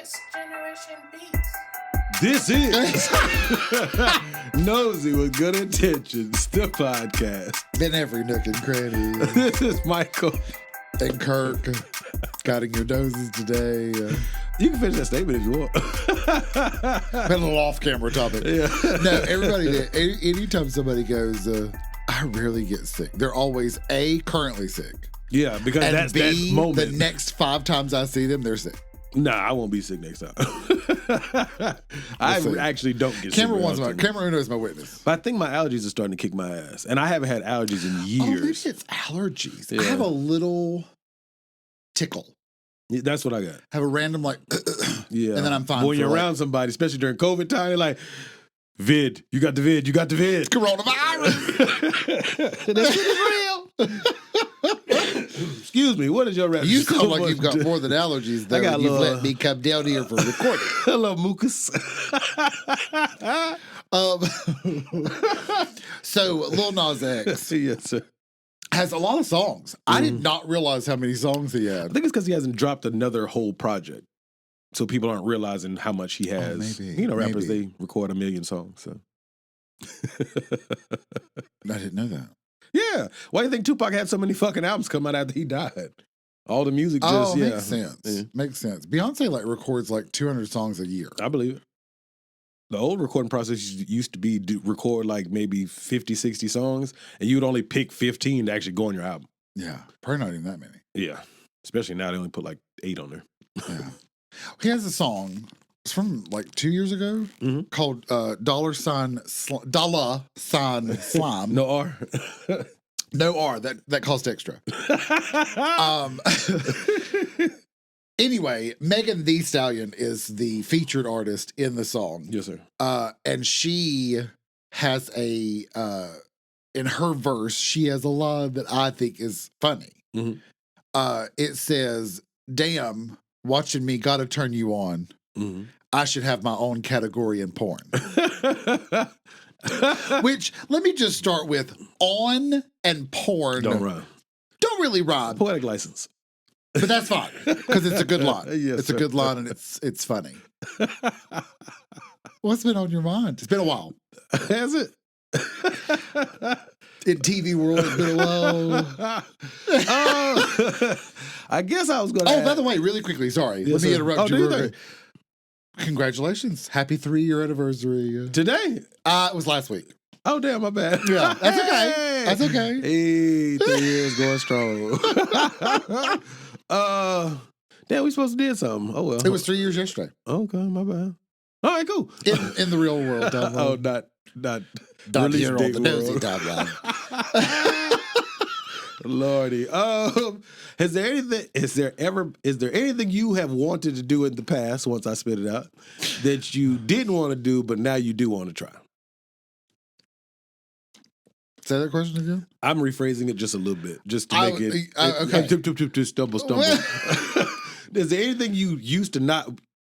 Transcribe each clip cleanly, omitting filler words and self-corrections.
Next Generation Beats. This is Nosy with Good Intentions, the podcast. Been every nook and cranny. This is Michael. And Kirk, guiding your noses today. You can finish that statement if you want. Been a little off-camera topic. Yeah. No, everybody, anytime somebody goes, I rarely get sick. They're always A, currently sick. Yeah, because And that's B, that moment. the next 5 times I see them, they're sick. Nah, I won't be sick next time. I actually don't get sick. Camera Uno is my witness. But I think my allergies are starting to kick my ass. And I haven't had allergies in years. Oh, maybe it's allergies. Yeah. I have a little tickle. Yeah, that's what I got. Have a random Yeah. and then I'm fine. When you're around somebody, especially during COVID time, you're like, vid, you got the vid. Coronavirus. That shit is real. Excuse me, what is your rap? You sound like you've got more than allergies, though. You've let me come down here for recording. Hello, mucus. So, Lil Nas X Yes, sir. has a lot of songs. I did not realize how many songs he I had. think it's because he hasn't dropped another whole project. So people aren't realizing how much he has. maybe, You know, rappers, maybe. they record 1 million songs. So. I didn't know that. Yeah. Why do you think Tupac had so many fucking albums come out after he died? All the music just, yeah. Makes sense. Yeah. Makes sense. Beyonce records 200 songs a year. I believe it. The old recording process used to be record maybe 50, 60 songs, and you would only pick 15 to actually go on your album. Yeah, probably not even that many. Yeah. Especially now they only put 8 on there. Yeah. He has a song. It's from 2 years ago called Dollar Sign Slime. No R. No R. That cost extra. Anyway, Megan Thee Stallion is the featured artist in the song. Yes, sir. And she has in her verse, she has a line that I think is funny. Mhm. It says, "Damn, watching me gotta turn you on. Mm-hmm. I should have my own category in porn." Which, let me just start with, on and porn Don't rhyme. don't really rhyme. Poetic license. But that's fine, because it's a good line. Yes, it's a sir. good line, and it's funny. What's been on your mind? It's been a while. Has it? In TV world, it's been a while. I guess I was going to Oh, by the way, really quickly, sorry. Yes, Let me sir. interrupt Oh, you. do you real think? quick. Congratulations. Happy 3-year anniversary. Today? It was last week. Oh, damn, my bad. Yeah, that's okay. Hey! That's okay. Hey, 3 years going strong. Damn, we supposed to did something. Oh, well. It was 3 years yesterday. Okay, my bad. All right, cool. In the real world. Oh, not release here on date the nosy world. timeline. Lordy. Is there anything you have wanted to do in the past, once I spit it out, that you didn't want to do, but now you do want to try? Say that question again? I'm rephrasing it just a little bit, just to make it okay. stumble. Is there anything you used to not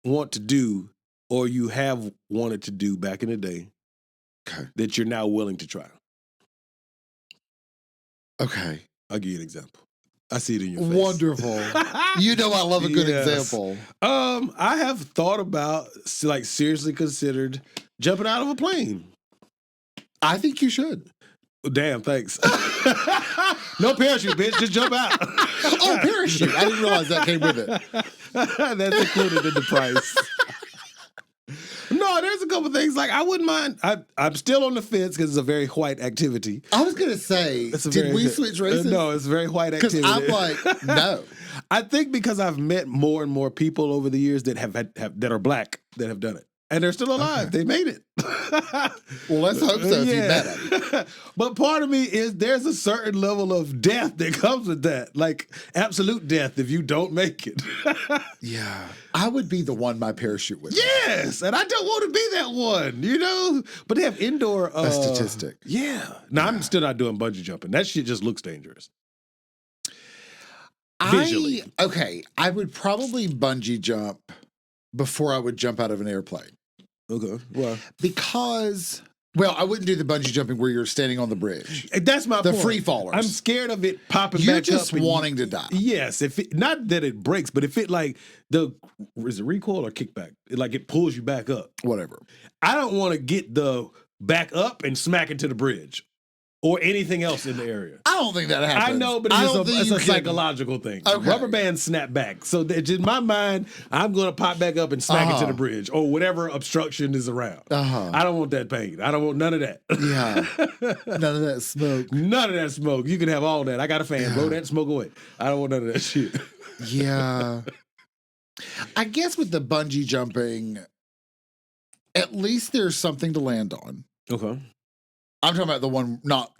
want to do, or you have wanted to do back in the day, that you're now willing to try? Okay. I'll give you an example. I see it in your face. Wonderful. You know I love a good Yes. example. I have thought about, seriously considered jumping out of a plane. I think you should. Damn, thanks. No parachute, bitch. Just jump out. Oh, parachute. I didn't realize that came with it. That's included in the price. No, there's a couple things I wouldn't mind. I'm still on the fence because it's a very white activity. I was going to say, did we switch races? No, it's a very white Because activity. I'm like, no. I think because I've met more and more people over the years that have that are black that have done it. And they're still alive. Okay. They made it. Well, let's hope so if you met him. But part of me is there's a certain level of death that comes with that. Absolute death if you don't make it. Yeah. I would be the one my parachute with. Yes. And I don't want to be that one, But they have indoor... A statistic. Yeah. No, I'm still not doing bungee jumping. That shit just looks dangerous. I would probably bungee jump before I would jump out of an airplane. Okay. Well, Because Well, I wouldn't do the bungee jumping where you're standing on the bridge. That's my The point. free fallers. I'm scared of it popping You're back just up. and wanting to die. Yes, if it, not that it breaks, but if it like is it recoil or kickback? Like it pulls you back up. Whatever. I don't want to get the back up and smack into the bridge or anything else in the area. I don't think that happens. I know, but it's a psychological thing. Okay. Rubber bands snap back. So that in my mind, I'm going to pop back up and smack into the bridge or whatever obstruction is around. I don't want that pain. I don't want none of that. Yeah. None of that smoke. None of that smoke. You can have all that. I got a fan. Blow that smoke away. I don't want none of that shit. Yeah. I guess with the bungee jumping, at least there's something to land on. Okay. I'm talking about the one not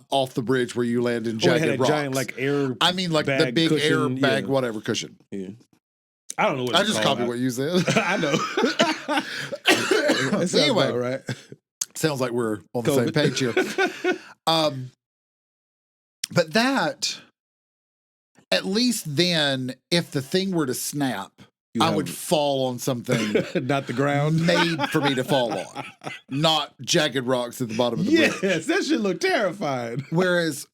off the bridge where you land in It jagged had a rocks. giant like air. I mean, like the bag big cushion, air bag, yeah. whatever cushion. Yeah. I don't know what I it's just called. copied what you said. I know. That sounds Anyway. about right. Sounds like we're on the same page here. But that, at least then, if the thing were to snap, I would fall on something not the ground made for me to fall on, not jagged rocks at the bottom of the bridge. Yes, that should look terrifying. Whereas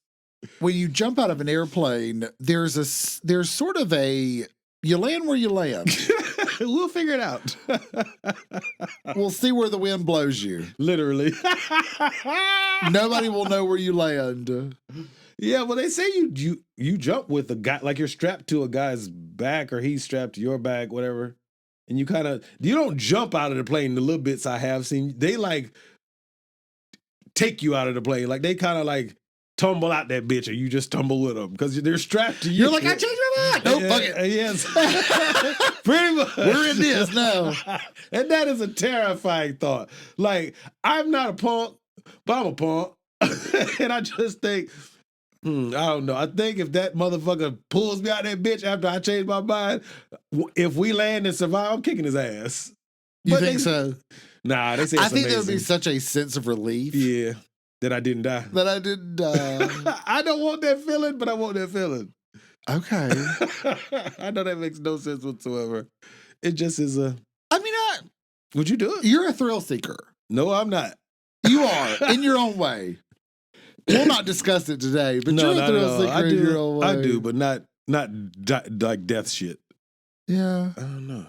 when you jump out of an airplane, there's sort of a you land where you land. We'll figure it out. We'll see where the wind blows you. Literally. Nobody will know where you land. Yeah, well, they say you jump with a guy, like you're strapped to a guy's back or he's strapped to your back, whatever. And you don't jump out of the plane. The little bits I have seen, they like take you out of the plane. Like they kind of like tumble out that bitch or you just tumble with them because they're strapped to you. You're like, I changed my mind. Nope, fuck it. Yes. Pretty much. We're in this now. And that is a terrifying thought. Like, I'm not a punk, but I'm a punk. And I just think, I don't know. I think if that motherfucker pulls me out that bitch after I change my mind, if we land and survive, I'm kicking his ass. You But think so? Nah, they say I it's think there would be amazing. such a sense of relief. Yeah, that I didn't die. That I didn't die. I don't want that feeling, but I want that feeling. Okay. I know that makes no sense whatsoever. It just is a... I mean, Would you do it? you're a thrill seeker. No, I'm not. You are, in your own way. We'll not discuss it today, but you're a thrill seeker in your own way. I do, but not like death shit. Yeah. I don't know.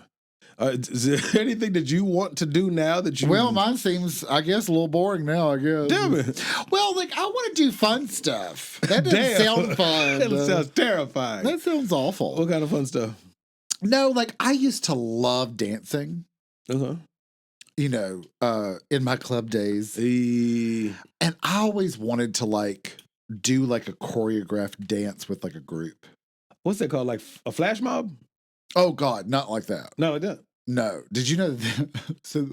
Is there anything that you want to do now that you... Well, mine seems, I guess, a little boring now, I guess. Damn it. Well, like, I want to do fun stuff. That doesn't sound fun. That sounds terrifying. That sounds awful. What kind of fun stuff? No, like, I used to love dancing, Uh-huh. you know, in my club days. And I always wanted to, like, do, like, a choreographed dance with, like, a group. What's that called? Like a flash mob? Oh, God, not like that. No, it doesn't. No. Did you know that? So,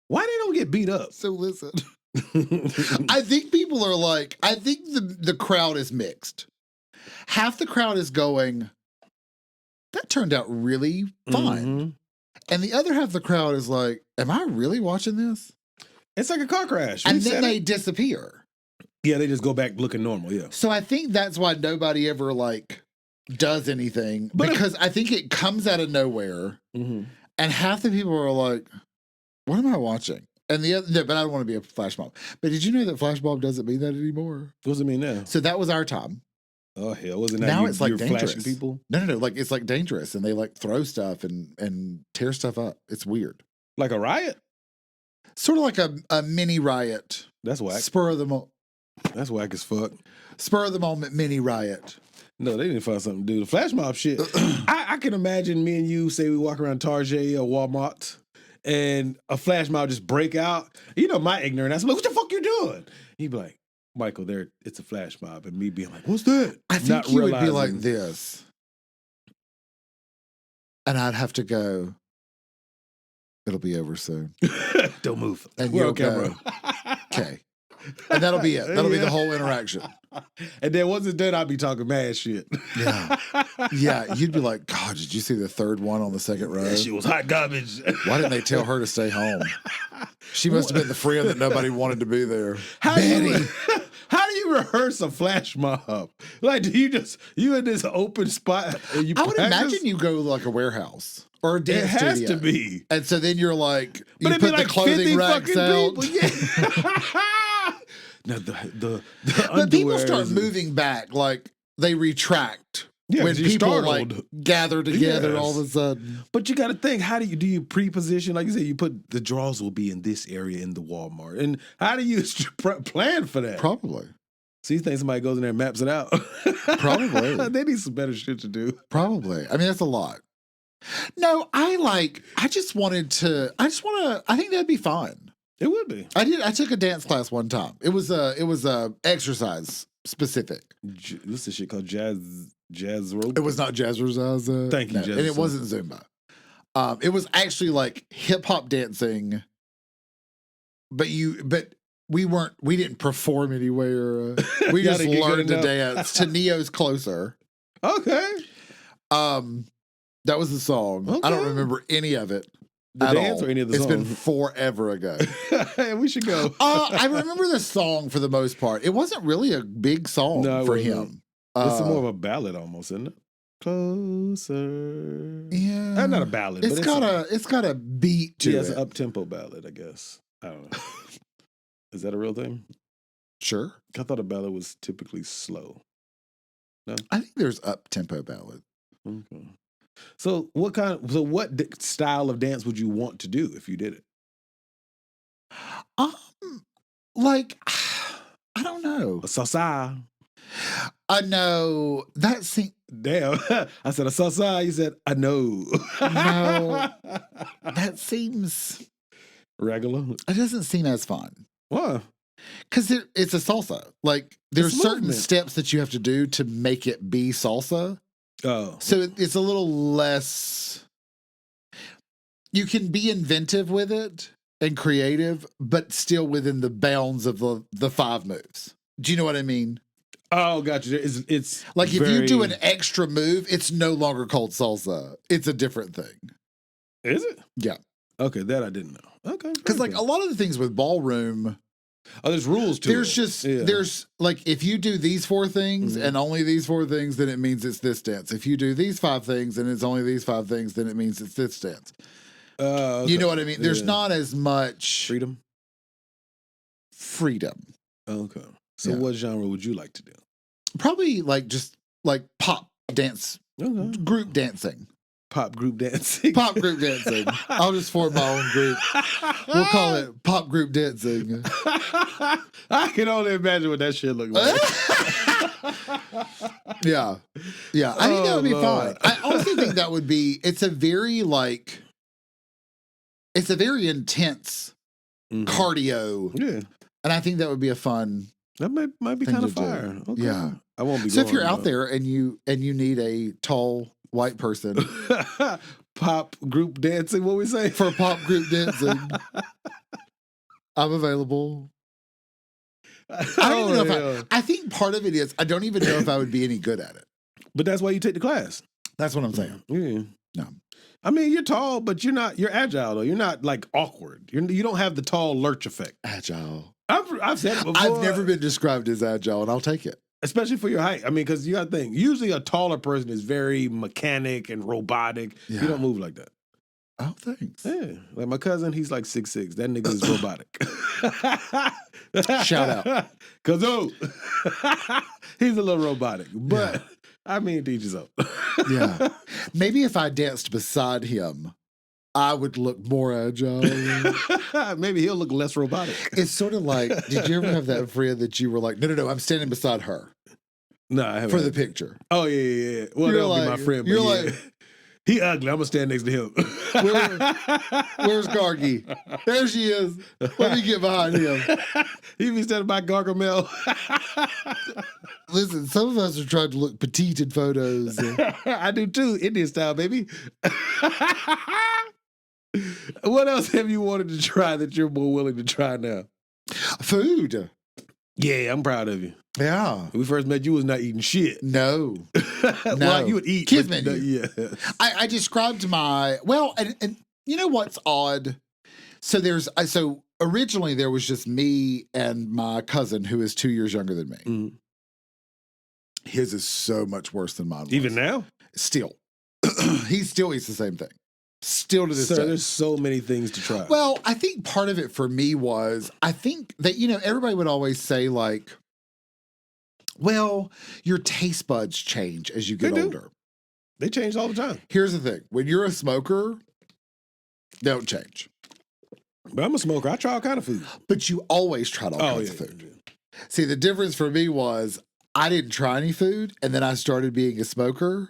Why they don't get beat up? so listen. I think people are like, I think the crowd is mixed. Half the crowd is going, that turned out really fine. Mm-hmm. And the other half of the crowd is like, am I really watching this? It's like a car crash. And then they disappear. Yeah, they just go back looking normal, yeah. So I think that's why nobody ever like does anything, But because I think it comes out of nowhere Mm-hmm. and half the people are like, what am I watching? And the other, no, but I don't want to be a flash mob. But did you know that flash mob doesn't mean that anymore? What does it mean now? So that was our time. Oh, hell. Wasn't that Now you, it's like you're dangerous. flashing people? No. Like it's like dangerous and they like throw stuff and tear stuff up. It's weird. Like a riot? Sort of like a mini riot. That's whack. Spur of the That's whack as fuck. spur of the moment mini riot. No, they didn't find something to do. The flash mob shit. I can imagine me and you, say we walk around Target or Walmart and a flash mob just break out. You know, my ignorance. I'm like, what the fuck you doing? He'd be like, Michael, it's a flash mob. And me being like, what's that? I think Not you would be realizing- like this. And I'd have to go, it'll be over soon. Don't move. And We're you'll on camera. Okay. And that'll be it. That'll be the whole interaction. And then once it's done, I'll be talking mad shit. Yeah. Yeah. You'd be like, God, did you see the third one on the second row? That shit was hot garbage. Why didn't they tell her to stay home? She must have been the friend that nobody wanted to be there. How do you you rehearse a flash mob? Like, do you in this open spot? And you I would practice? imagine you go to like a warehouse or a It dance has studio. to be. And so then you're like, But you it'd be put like the clothing 50 racks fucking out. people. Yeah. Now the But people underwear start is- moving back, like they retract Yeah, when 'cause you're people startled. like gather together Yes. all of a sudden. But you got to think, how do you pre-position? Like you said, you put the drawers will be in this area in the Walmart. And how do you plan for that? Probably. So you think somebody goes in there and maps it out? Probably. They need some better shit to do. Probably. I mean, that's a lot. No, I think that'd be fun. It would be. I took a dance class one time. It was exercise specific. What's this shit called? Jazz rope? It was not jazzercise. Thank you, no, jazz and it something. wasn't Zumba. It was actually like hip hop dancing, but we didn't perform anywhere. We Y'all just didn't get good learned to enough. dance to Neo's Closer. Okay. That was the song. I don't Okay. remember any of it. The at dance all. or any of the It's songs? been forever ago. We should go. I remember the song for the most part. It wasn't really a big song No, it for wasn't. him. It's more of a ballad almost, isn't it? Closer. Yeah, Not a ballad, It's but it's got a beat to it's it. an up-tempo ballad, I guess. I don't know. Is that a real thing? Sure, I thought a ballad was typically slow. I think there's up tempo ballad. Okay. So what style of dance would you want to do if you did it? Like I don't know. A salsa. I know that seems Damn. I said a salsa. You said I know. No. that seems Regular. it doesn't seem as fun. Why? Because it's a salsa. Like there's It's certain movement. steps that you have to do to make it be salsa. Oh. So it's a little less. You can be inventive with it and creative, but still within the bounds of the 5 moves. Do you know what I mean? Oh, gotcha. It's Like if you do very- an extra move, it's no longer called salsa. It's a different thing. Is it? Yeah. Okay, that I didn't know. Okay. Because very like a good. lot of the things with ballroom, there's rules to there's it. just Yeah. there's like if you do these 4 things Mhm. and only these 4 things, then it means it's this dance. If you do these 5 things and it's only these 5 things, then it means it's this dance. Okay. You know what I mean? There's Yeah. not as much freedom. freedom. Okay. So Yeah. what genre would you like to do? Probably like just like pop dance, Okay. group dancing, Pop group dancing. pop group dancing. I'll just form my own group. We'll call it pop group dancing. I can only imagine what that shit look like. Yeah. Yeah. I think that would be Oh, fun. Lord. I also think that would be, it's a very intense Mhm. cardio. Yeah. And I think that would be a fun. That might be Thing kind of to do. fire. Okay. Yeah. I won't be So if going, you're out though. there and you need a tall white person Pop group dancing, what we say? for pop group dancing, I'm available. I don't even know if I think part of it is I don't even know if I would be any good at it. But that's why you take the class. That's what I'm saying. Yeah. No. I mean, you're tall, but you're agile though. You're not like awkward. You don't have the tall lurch effect. Agile. I've said it before. I've never been described as agile, and I'll take it. Especially for your height. I mean, because you got to think, usually a taller person is very mechanic and robotic. Yeah. You don't move like that. Oh, thanks. Yeah. Like my cousin, he's like 6'6". That nigga is robotic. Shout out. Cause he's a little robotic. But I mean, teach his own. Yeah. Maybe if I danced beside him, I would look more agile. Maybe he'll look less robotic. It's sort of like, did you ever have that friend that you were like, no, I'm standing beside her No, I haven't. for the picture? Oh, yeah. Well, You're that'll be my like- friend. But you're yeah. like- He ugly. I'm going to stand next to him. Where's Gargi? There she is. Let me get behind him. He be standing by Gargamel. Listen, some of us are trying to look petite in photos. I do too. Indian style, baby. What else have you wanted to try that you're more willing to try now? Food. Yeah, I'm proud of you. Yeah. When we first met, you was not eating shit. No. Well, you would eat. Kids but menu. Yeah. I described my, and you know what's odd? So originally there was just me and my cousin who is 2 years younger than me. Mm. His is so much worse than mine was. Even now? Still. He still eats the same thing. Still to this Sir, day. there's so many things to try. Well, I think part of it for me was, I think that, everybody would always say, like, well, your taste buds change as you get They do. older. They change all the time. Here's the thing. When you're a smoker, they don't change. But I'm a smoker. I try all kind of food. But you always try all kinds of food. See, the difference for me was I didn't try any food, and then I started being a smoker.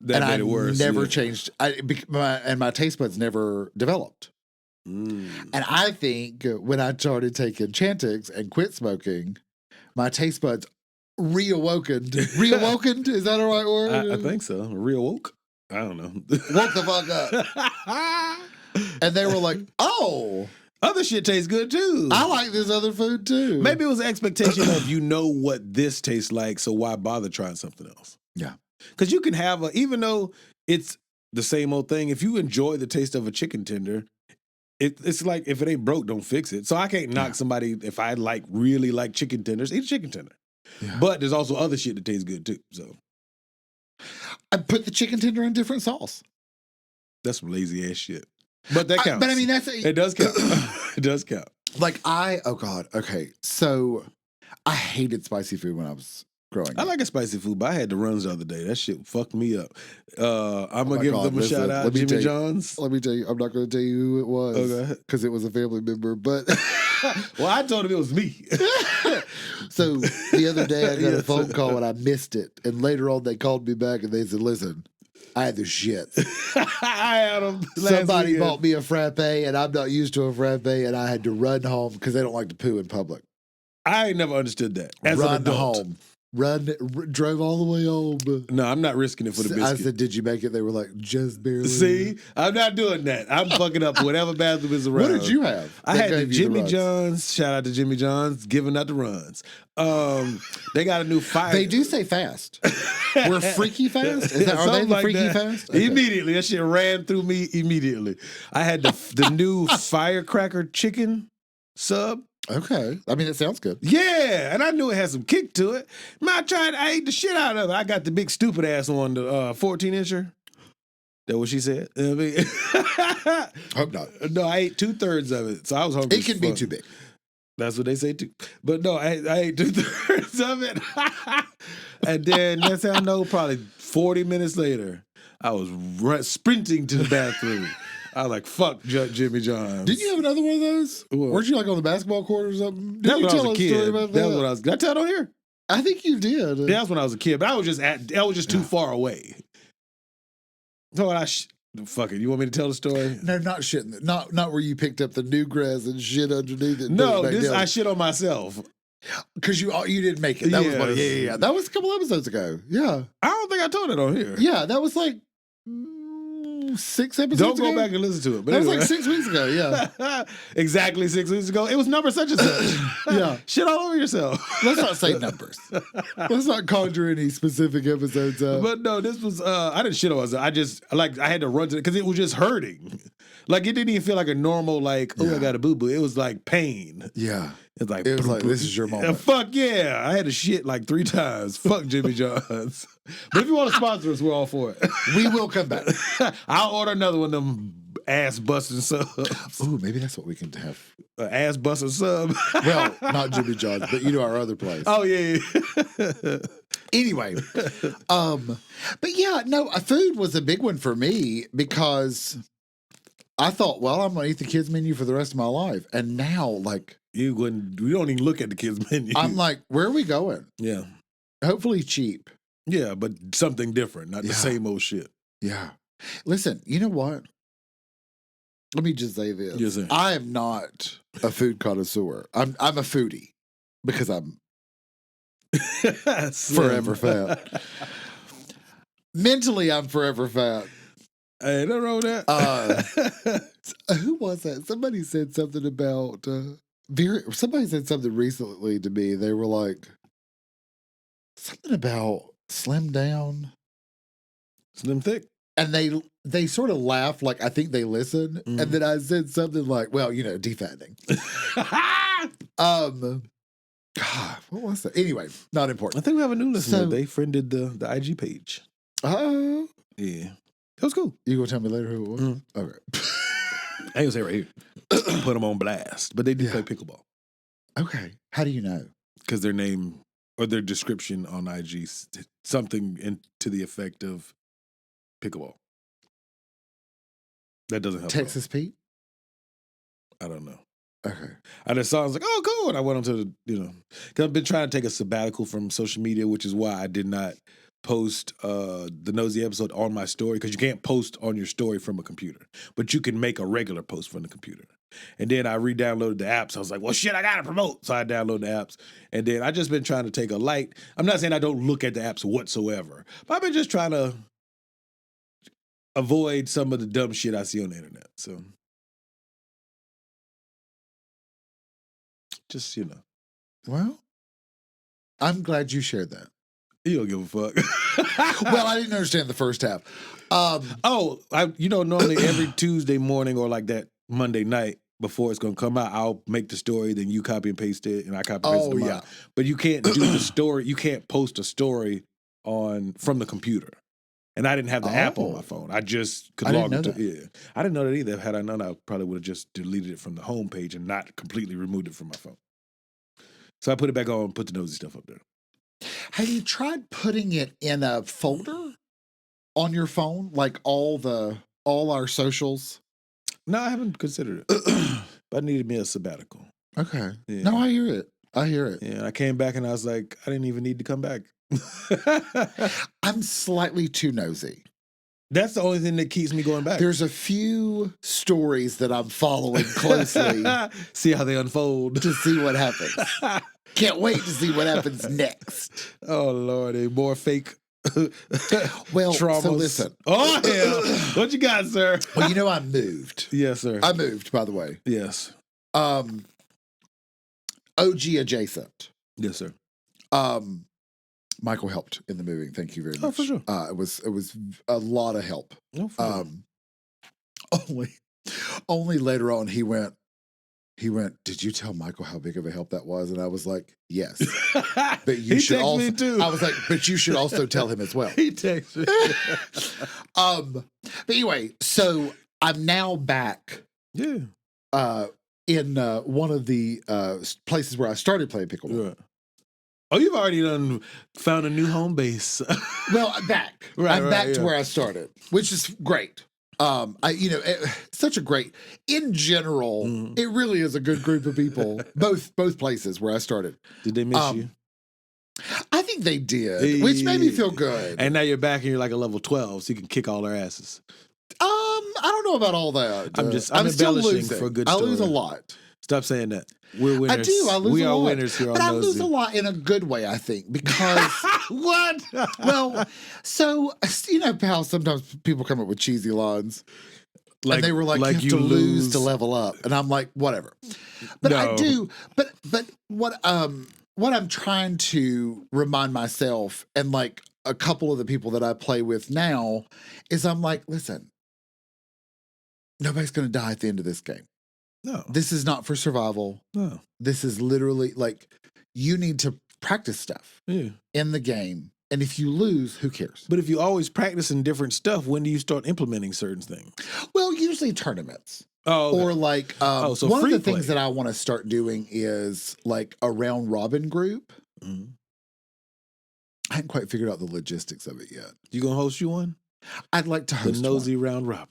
That and made I it worse. never changed. My taste buds never developed. Mm. And I think when I started taking Chantix and quit smoking, my taste buds reawoken. Reawoken? Is that a right word? I think so. Reawoke? I don't know. Woke the fuck up. And they were like, oh, Other shit tastes good too. I like this other food too. Maybe it was an expectation of what this tastes like, so why bother trying something else? Yeah. Because you can have even though it's the same old thing, if you enjoy the taste of a chicken tender, it's like if it ain't broke, don't fix it. So I can't knock somebody if I really like chicken tenders, eat a chicken tender. Yeah. But there's also other shit that tastes good too. So I put the chicken tender in different sauce. that's some lazy ass shit. But that counts. But I mean, it does count. It does count. Like oh God, okay. So I hated spicy food when I was growing up. I like a spicy food, but I had the runs the other day. That shit fucked me up. I'm gonna give them a shout out. Jimmy John's. Let me tell you, I'm not going to tell you who it was because it was a family member. But well, I told him it was me. So the other day I got a phone call and I missed it, and later on they called me back and they said, "Listen, I had the shit. I had them. Somebody bought me a frappe, and I'm not used to a frappe, and I had to run home because they don't like to poo in public. I ain't never understood that. As an adult. Home. Drove all the way home. No, I'm not risking it for the biscuit. I said, "Did you make it?" They were like, "Just barely." See, I'm not doing that. I'm fucking up whatever bathroom is around. What did you have? I had the Jimmy John's. Shout out to Jimmy John's, giving out the runs. They got a new fire. They do say fast. We're freaky fast. Are they the freaky fast? Okay. Immediately, that shit ran through me immediately. I had the new firecracker chicken sub. Okay. I mean, it sounds good. Yeah, and I knew it had some kick to it. Man, I ate the shit out of it. I got the big stupid ass on the 14-incher. That what she said? I mean, hope not. No, I ate 2/3 of it, so I was hungry. It can be too big. That's what they say too. But no, I ate 2/3 of it. And then that's how I know probably 40 minutes later, I was sprinting to the bathroom. I was like, fuck Jimmy John's. Didn't you have another one of those? What? Weren't you like on the basketball court or something? Did you tell a story about that? That was when I was. Did I tell it on here? I think you did. Yeah, that's when I was a kid, but I was just too far away. So fuck it. You want me to tell the story? No, not shit. Not where you picked up the new grass and shit underneath it. No, I shit on myself. Because you didn't make it. That was funny. Yeah. That was a couple episodes ago. Yeah. I don't think I told it on here. Yeah, that was like 6 episodes Don't ago. go back and listen to it. But that anyway. was like 6 weeks ago, yeah. Exactly 6 weeks ago. It was number such and such. Yeah. Shit all over yourself. Let's not say numbers. Let's not conjure any specific episodes up. But no, this was, I didn't shit on myself. I had to run to it because it was just hurting. Like, it didn't even feel like a normal, I got a boo-boo. It was like pain. Yeah. It's like, it was like, this is your moment. Fuck yeah. I had to shit like 3 times. Fuck Jimmy John's. But if you want to sponsor us, we're all for it. We will come back. I'll order another one of them ass busting subs. Ooh, maybe that's what we can have. Ass busting sub. Well, not Jimmy John's, but our other place. Oh, yeah. Anyway, but yeah, no, food was a big one for me because I thought, well, I'm going to eat the kids' menu for the rest of my life. And now, like, we don't even look at the kids' menu. I'm like, where are we going? Yeah. Hopefully cheap. Yeah, but something different, not the same old shit. Yeah. Listen, you know what? Let me just say this. Yes, sir. I am not a food connoisseur. I'm a foodie because I'm forever fat. Mentally, I'm forever fat. Hey, nothing wrong with that. Who was that? Somebody said something about somebody said something recently to me. They were like something about slim down. Slim thick. and they sort of laugh like I think they listen, and then I said something like, "Well, defattening." God, what was that? Anyway, not I important. think we have a new listener. So- They friended the IG page. Oh, Yeah. It was cool. you gonna tell me later who it was? Okay. I ain't gonna say it right here. Put them on blast. But they do play pickleball. Okay. How do you know? Because their name or their description on IG, something to the effect of pickleball. That doesn't help. Texas Pete? I don't know. Okay. I just saw, I was like, oh, cool. And I went on to, because I've been trying to take a sabbatical from social media, which is why I did not post the Nosy episode on my story, because you can't post on your story from a computer, but you can make a regular post from the computer. And then I re-downloaded the apps. I was like, well, shit, I got to promote. So I downloaded the apps. And then I just been trying to take a light. I'm not saying I don't look at the apps whatsoever, but I've been just trying to avoid some of the dumb shit I see on the internet. So just, Well, I'm glad you shared that. you don't give a fuck. Well, I didn't understand the first half. Normally every Tuesday morning or like that Monday night before it's going to come out, I'll make the story, then you copy and paste it, and I copy and paste it tomorrow. But you can't do the story. You can't post a story from the computer. And I didn't have the app on my phone. I just could log into it. Yeah. I didn't know that either. Had I known, I probably would have just deleted it from the homepage and not completely removed it from my phone. So I put it back on and put the Nosy stuff up there. Have you tried putting it in a folder on your phone, like all our socials? No, I haven't considered it. But I needed me a sabbatical. Okay. Yeah. No, I hear it. Yeah, I came back and I was like, I didn't even need to come back. I'm slightly too nosy. That's the only thing that keeps me going back. There's a few stories that I'm following closely See how they unfold. to see what happens. Can't wait to see what happens next. Oh, Lord. More fake Well, traumas. so listen. Oh, hell. What you got, sir? Well, I moved. Yes, sir. I moved, by the way. Yes. OG adjacent. Yes, sir. Michael helped in the moving. Thank you very much. Oh, for sure. It was a lot of help. No, for sure. Only later on he went, did you tell Michael how big of a help that was? And I was like, yes. But you should also, me too. I was like, but you should also tell him as well. He texted me. But anyway, so I'm now back Yeah. in one of the places where I started playing pickleball. Right. Oh, you've already found a new home base. Well, I'm back. I'm back to where I started, which is great. Such a great, in general, it really is a good group of people, both places where I started. Did they miss you? I think they did, which made me feel good. And now you're back and you're like a level 12, so you can kick all their asses. I don't know about all that. I'm still embellishing losing. for a good I story. lose a lot. Stop saying that. We're winners. I do. I lose we a lot. are winners here on But I Nosy. lose a lot in a good way, I think, because What? well, so how sometimes people come up with cheesy lines. And they were like, you have to lose to level up. And I'm like, whatever. But No. I do. But what I'm trying to remind myself and like a couple of the people that I play with now is I'm like, listen, nobody's going to die at the end of this game. No. This is not for survival. No. This is literally like, you need to practice stuff Yeah. in the game. And if you lose, who cares? But if you always practicing different stuff, when do you start implementing certain things? Well, usually tournaments. Oh, okay. Or like, so one of free the play. things that I want to start doing is like a round robin group. Mhm. I hadn't quite figured out the logistics of it yet. You gonna host you one? I'd like to The host Nosy one. Round Robin.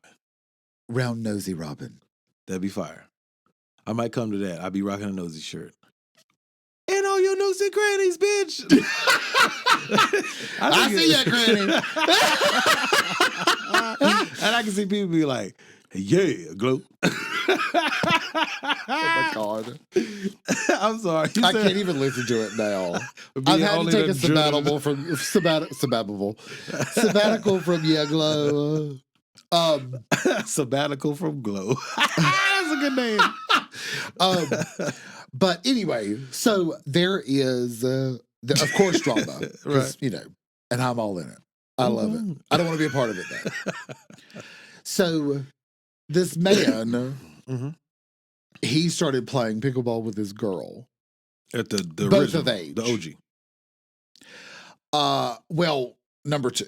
Round nosy robin. That'd be fire. I might come to that. I'll be rocking a Nosy shirt. And all your nosy grannies, bitch. I see that, granny. And I can see people be like, yeah, glow. Oh my God. I'm sorry. I can't even listen to it now. I've had to take a sabbatical from Glow. Sabbatical from Glow. That's a good name. But anyway, so there is, of course, drama. 'Cause, Right. and I'm all in it. I love it. I don't want to be a part of it though. So this man, he started playing pickleball with his girl. At the both original, of age. the OG. Well, number 2.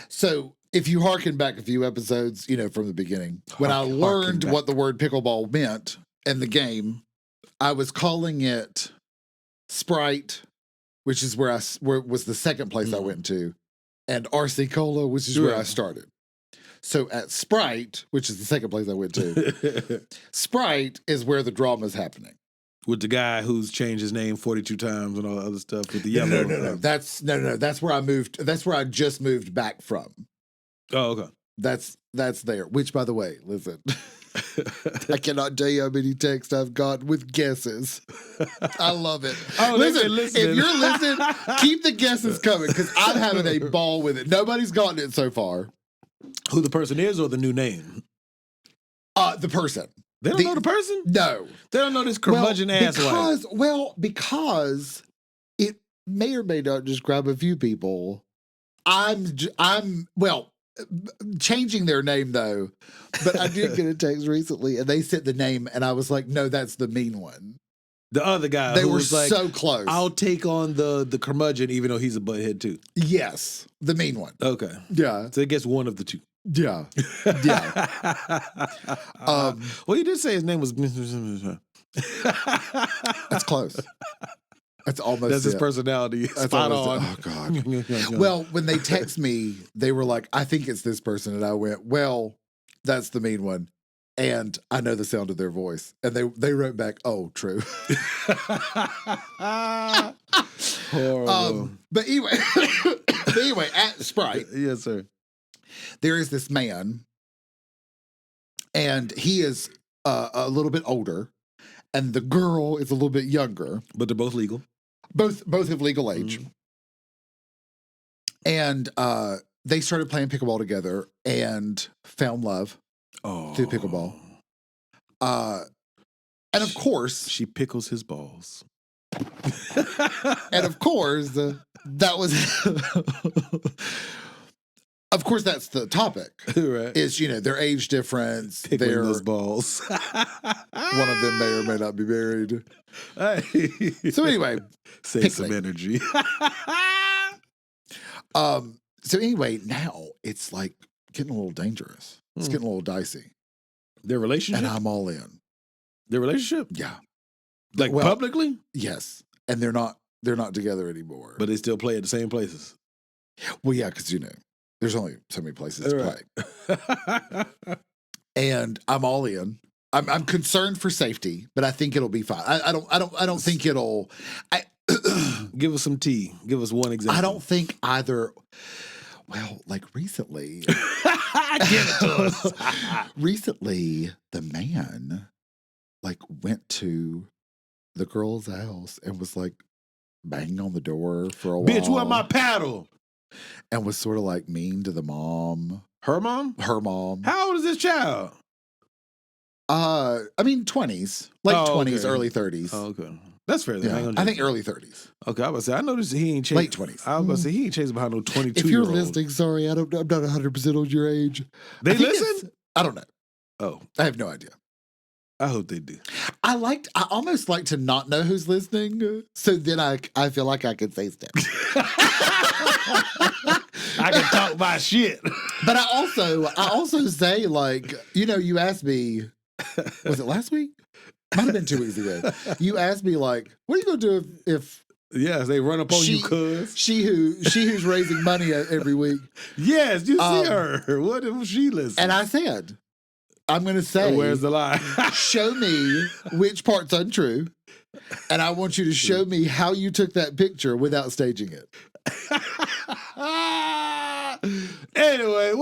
So if you hearken back a few episodes, from the beginning, when I learned what the word pickleball meant in the game, I was calling it Sprite, which is where was the second place I went to, and RC Cola, which is where I started. So at Sprite, which is the second place I went to, Sprite is where the drama is happening. With the guy who's changed his name 42 times and all the other stuff with the yellow. No. That's where I moved. That's where I just moved back from. Oh, okay. That's there. Which, by the way, listen, I cannot tell you how many texts I've got with guesses. I love it. Oh, listen, if you're listening, keep the guesses coming because I'm having a ball with it. Nobody's gotten it so far. Who the person is or the new name? The person. They don't know the person? No. They don't know this curmudgeon ass because it may or may not describe a few people. I'm changing their name though, but I did get a text recently and they said the name and I was like, no, that's the mean one. The other guy they who were was like, so close. I'll take on the curmudgeon even though he's a butthead too. Yes, the mean one. Okay. Yeah. So it gets one of the two. Yeah. Yeah. Well, you did say his name was. That's close. That's almost. That's his personality. That's spot on. Oh God. Well, when they text me, they were like, "I think it's this person," and I went, "Well, that's the mean one." And I know the sound of their voice, and they wrote back, "Oh, true." Horrible. But anyway, at Sprite, yes, sir. There is this man, and he is a little bit older, and the girl is a little bit younger. But they're both legal. Both have legal age. And they started playing pickleball together and found love through pickleball. And of course... She pickles his balls. And of course, that was... Of course, that's the topic. Right. Is, their age difference. Pickling their those balls. One of them may or may not be married. Hey. So anyway. Save some energy. So anyway, now it's like getting a little dangerous. It's getting a little dicey. Their relationship? And I'm all in. Their relationship? Yeah. Like publicly? Yes. And they're not together anymore. But they still play at the same places. Well, yeah, because there's only so many places to play. And I'm all in. I'm concerned for safety, but I think it'll be fine. I don't think it'll Give us some tea. Give us one example. I don't think either. Well, like recently. Give it to us. Recently, the man went to the girl's house and was banging on the door for a while. Bitch, where my paddle? And was sort of mean to the mom. Her mom? Her mom. How old is this child? 20s. Late 20s, okay. Early 30s. Oh, okay. That's fair. Yeah, I think early 30s. Okay, I was about to say, I noticed he ain't chasing. Late 20s. I was about to say, he ain't chasing behind no 22-year-old. If you're listening, sorry, I'm not 100% on your age. They listen? I don't know. Oh. I have no idea. I hope they do. I almost like to not know who's listening, so then I feel like I can say stuff. I can talk my shit. But I also say, you asked me, was it last week? Might have been 2 weeks ago. You asked me, what are you going to do if yes, they run up on you, cuz. She who's raising money every week. Yes, you see her. What if she listens? And I said, I'm going to say, where's the lie? Show me which part's untrue, and I want you to show me how you took that picture without staging it. Anyway,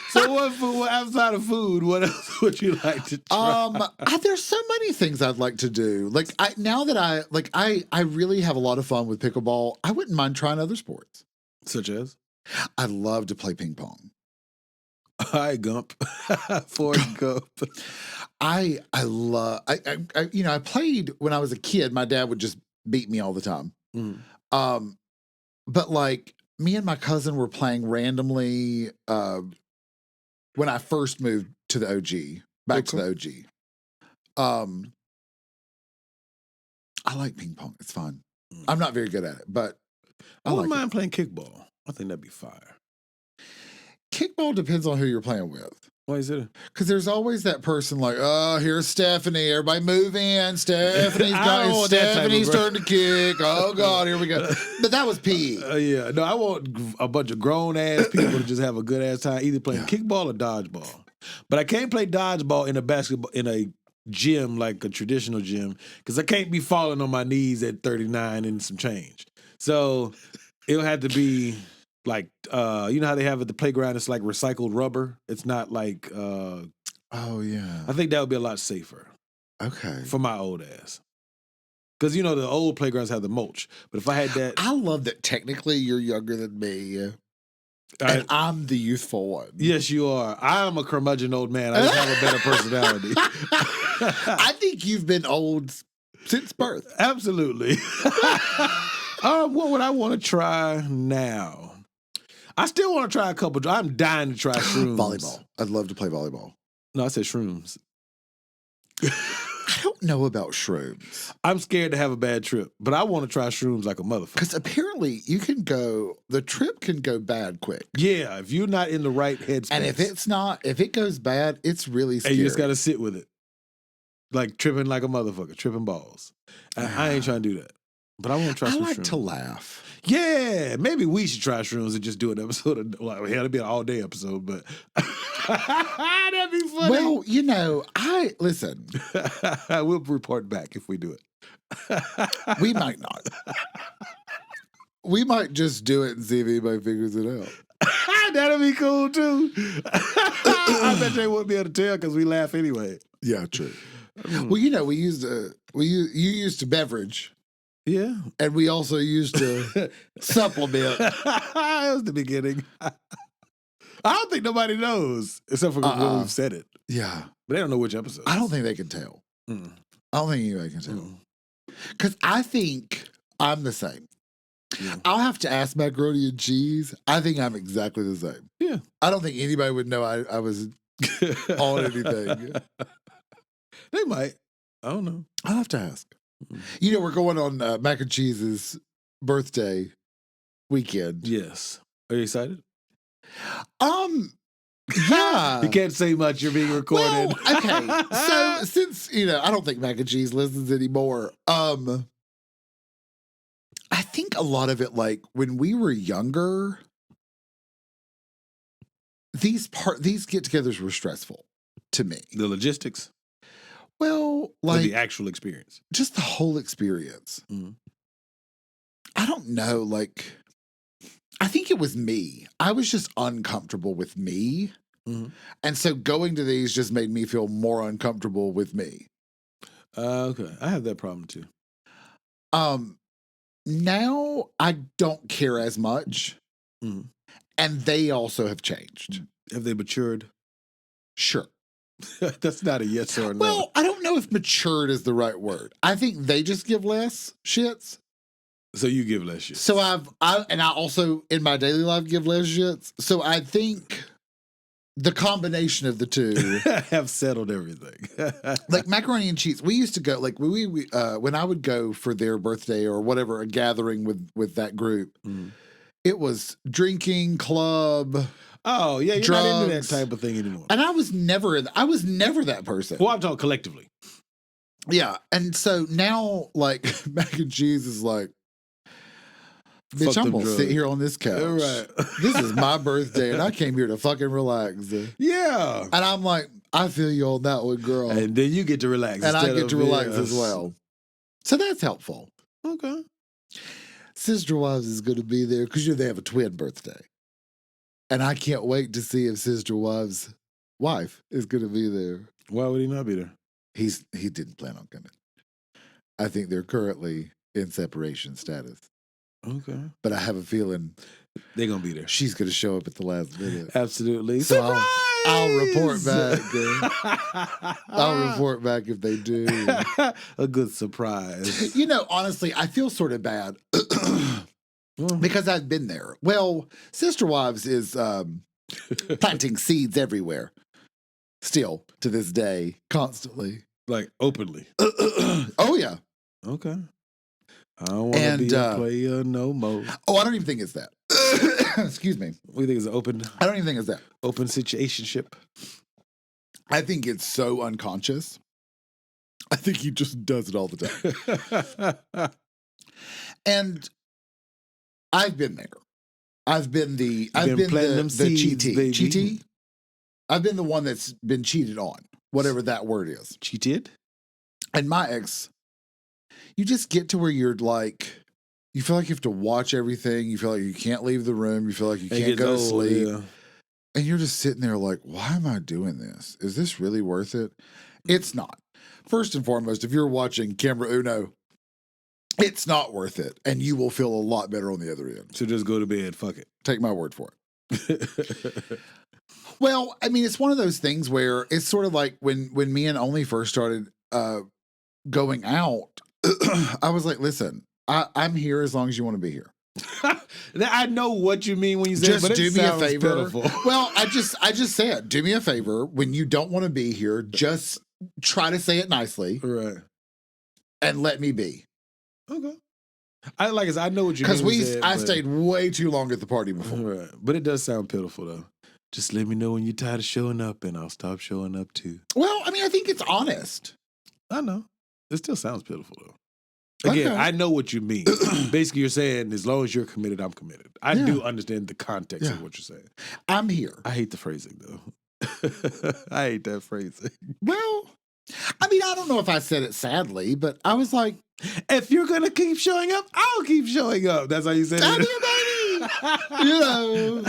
so what food, outside of food, what else would you like to try? There's so many things I'd like to do. I really have a lot of fun with pickleball. I wouldn't mind trying other sports. Such as? I'd love to play ping pong. Hi, Gump. Forrest Gump. I played when I was a kid. My dad would just beat me all the time. Mm. But me and my cousin were playing randomly when I first moved to the OG, back to the OG. I like ping pong. It's fun. I'm not very good at it, but I wouldn't mind playing kickball. I think that'd be fire. Kickball depends on who you're playing with. Why is it? Because there's always that person like, oh, here's Stephanie. Everybody move in. Stephanie's turn to kick. Oh, God, here we go. But that was PE. Yeah. No, I want a bunch of grown-ass people to just have a good-ass time, either playing kickball or dodgeball. But I can't play dodgeball in a gym, like a traditional gym, because I can't be falling on my knees at 39 and some change. So it'll have to be... Like, you know how they have at the playground, it's like recycled rubber? It's not like... oh, yeah. I think that would be a lot safer. Okay. For my old ass. Because, you know, the old playgrounds have the mulch. But if I had that... I love that technically you're younger than me. And I'm the youthful one. Yes, you are. I'm a curmudgeon old man. I just have a better personality. I think you've been old since birth. Absolutely. What would I want to try now? I still want to try a couple. I'm dying to try shrooms. Volleyball. I'd love to play volleyball. No, I said shrooms. I don't know about shrooms. I'm scared to have a bad trip, but I want to try shrooms like a motherfucker. Because apparently the trip can go bad quick. Yeah, if you're not in the right headspace. And if it goes bad, it's really scary. And you just got to sit with it. Like tripping like a motherfucker, tripping balls. I ain't trying to do that. But I want to try some shrooms. I like to laugh. Yeah, maybe we should try shrooms and just do an episode of, well, it'll be an all-day episode, but that'd be funny. Well, you know, listen. We'll report back if we do it. We might not. We might just do it and see if anybody figures it out. That'd be cool, too. I bet they wouldn't be able to tell because we laugh anyway. Yeah, true. Well, you know, you used a beverage. Yeah. And we also used to supplement. That was the beginning. I don't think nobody knows, except for when we've said it. Yeah. But they don't know which episode. I don't think they can tell. Mm. I don't think anybody can tell. Because I think I'm the same. Yeah. I'll have to ask macaroni and cheese. I think I'm exactly the same. Yeah. I don't think anybody would know I was on anything. They might. I don't know. I'll have to ask. You know, we're going on Mac and Cheese's birthday weekend. Yes. Are you excited? Yeah. You can't say much. You're being recorded. Well, okay. So since, you know, I don't think Mac and Cheese listens anymore. I think a lot of it, like when we were younger, these get-togethers were stressful to me. The logistics. Well, like the actual experience. Just the whole experience. Mm-hmm. I don't know, like, I think it was me. I was just uncomfortable with me. Mm-hmm. And so going to these just made me feel more uncomfortable with me. Okay. I have that problem too. Now I don't care as much. Mm-hmm. And they also have changed. Have they matured? Sure. That's not a yes or a no. Well, I don't know if matured is the right word. I think they just give less shits. So you give less shits. So I also in my daily life give less shits. So I think the combination of the two have settled everything. Like macaroni and cheese. We used to go like we when I would go for their birthday or whatever, a gathering with that group. Mm. It was drinking club. Oh, yeah, you're drugs. Not into that type of thing anymore. And I was never that person. Well, I'm talking collectively. Yeah. And so now, like, mac and cheese is like, bitch, I'm going to sit here on this couch. Right. This is my birthday, and I came here to fucking relax. Yeah. And I'm like, I feel you on that one, girl. And then you get to relax. And I get to relax as well. So that's helpful. Okay. Sister Wives is going to be there because they have a twin birthday. And I can't wait to see if Sister Wives' wife is going to be there. Why would he not be there? He didn't plan on coming. I think they're currently in separation status. Okay. But I have a feeling they're going to be there. She's going to show up at the last minute. Absolutely. So surprise! I'll report back. I'll report back if they do. A good surprise. You know, honestly, I feel sort of bad. because I've been there. Well, Sister Wives is planting seeds everywhere, still to this day, constantly. Like openly. Oh yeah. Okay. I don't want to be a player no more. Oh, I don't even think it's that. Excuse me. What do you think is an open? I don't even think it's that. Open situationship. I think it's so unconscious. I think he just does it all the time. And I've been there. I've been the cheatee. Cheatee? I've been the one that's been cheated on, whatever that word is. Cheated? And my ex, you just get to where you're like, you feel like you have to watch everything. You feel like you can't leave the room. You feel like you can't go to sleep. Yeah. And you're just sitting there like, why am I doing this? Is this really worth it? It's not. First and foremost, if you're watching Camera Uno, it's not worth it. And you will feel a lot better on the other end. So just go to bed. Fuck it. Take my word for it. Well, I mean, it's one of those things where it's sort of like when me and Only first started going out, I was like, listen, I'm here as long as you want to be here. I know what you mean when you say just it, but do me a favor. Pitiful. Well, I just said, do me a favor. When you don't want to be here, just try to say it nicely. Right. And let me be. Okay. I know what you mean. Because I stayed way too long at the party before. Right. But it does sound pitiful though. Just let me know when you're tired of showing up and I'll stop showing up too. Well, I mean, I think it's honest. I know. It still sounds pitiful though. Again, I know what you mean. Basically, you're saying as long as you're committed, I'm committed. I do understand the context of what you're saying. I'm here. I hate the phrasing though. I hate that phrasing. Well, I mean, I don't know if I said it sadly, but I was like, if you're going to keep showing up, I'll keep showing up. That's how you said it. I'm here, baby. You know,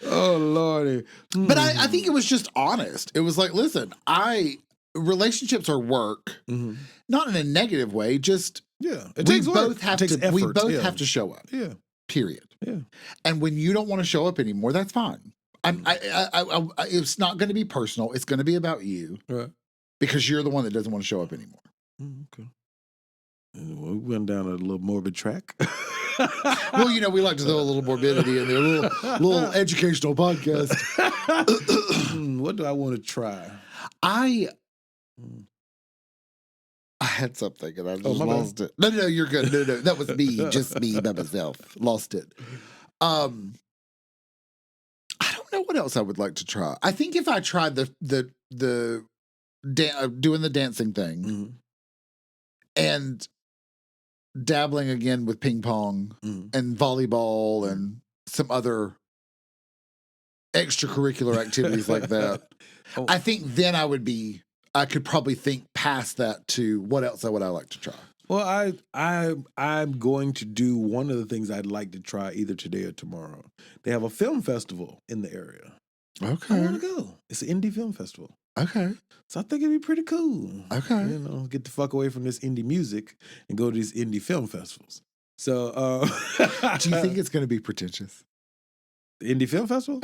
oh, Lordy. But I think it was just honest. It was like, listen, relationships are work, not in a negative way, just we both have to show up. Yeah. Period. Yeah. And when you don't want to show up anymore, that's fine. It's not going to be personal. It's going to be about you. Right. Because you're the one that doesn't want to show up anymore. Okay. Well, we went down a little morbid track. Well, you know, we like to throw a little morbidity in there, a little educational podcast. What do I want to try? I had something and I just lost it. No, you're good. No, that was me, just me by myself. Lost it. I don't know what else I would like to try. I think if I tried the doing the dancing thing and dabbling again with ping pong and volleyball and some other extracurricular activities like that, I think then I could probably think past that to what else would I like to try. Well, I'm going to do one of the things I'd like to try either today or tomorrow. They have a film festival in the area. Okay. I want to go. It's an indie film festival. Okay. So I think it'd be pretty cool. Okay. You know, get the fuck away from this indie music and go to these indie film festivals. So, do you think it's going to be pretentious? The indie film festival?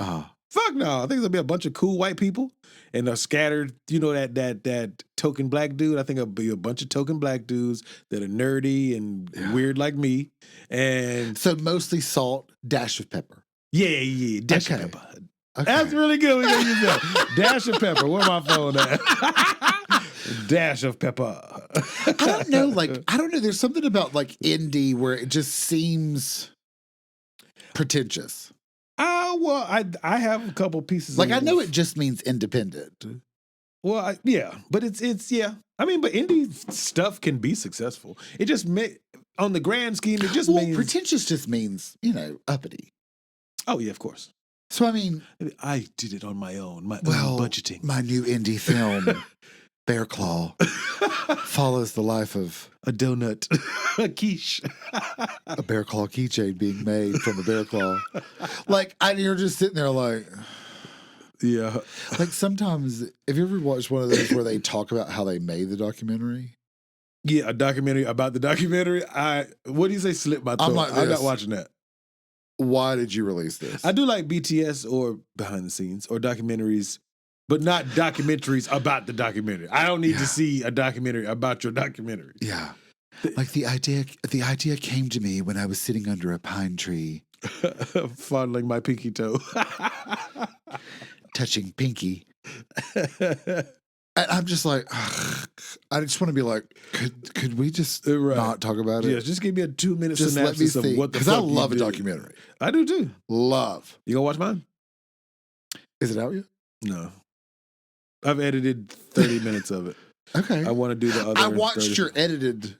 Fuck no. I think there'll be a bunch of cool white people and a scattered, you know, that token black dude. I think it'll be a bunch of token black dudes that are nerdy and weird like me. And so mostly salt, dash of pepper. Yeah. Dash of pepper. Okay. That's really good. We got to use that. Dash of pepper. Where my phone at? Dash of pepper. I don't know. There's something about like indie where it just seems pretentious. Well, I have a couple pieces. Like I know it just means independent. Well, but it's yeah. I mean, but indie stuff can be successful. It just on the grand scheme, it just means pretentious. Just means uppity. Oh yeah, of course. So I mean, I did it on my own. My own budgeting. My new indie film, Bear Claw, follows the life of a donut, a quiche, a bear claw keychain being made from a bear claw. Like, you're just sitting there like, yeah. Like sometimes, have you ever watched one of those where they talk about how they made the documentary? Yeah, a documentary about the documentary. What do you say? Slip my tongue. I'm not watching that. Why did you release this? I do like BTS or behind the scenes or documentaries, but not documentaries about the documentary. I don't need to see a documentary about your documentary. Yeah. Like the idea came to me when I was sitting under a pine tree, Fondling my pinky toe. touching Pinky. And I'm just like, ugh, I just want to be like, could we just Right. not talk about it? Yes, just give me a 2-minute Just let me synopsis of see. what the Because I fuck you love a did. documentary. I do too. Love. You gonna watch mine? Is it out yet? No. I've edited 30 minutes of it. Okay. I want to do the other. I watched 30. your edited.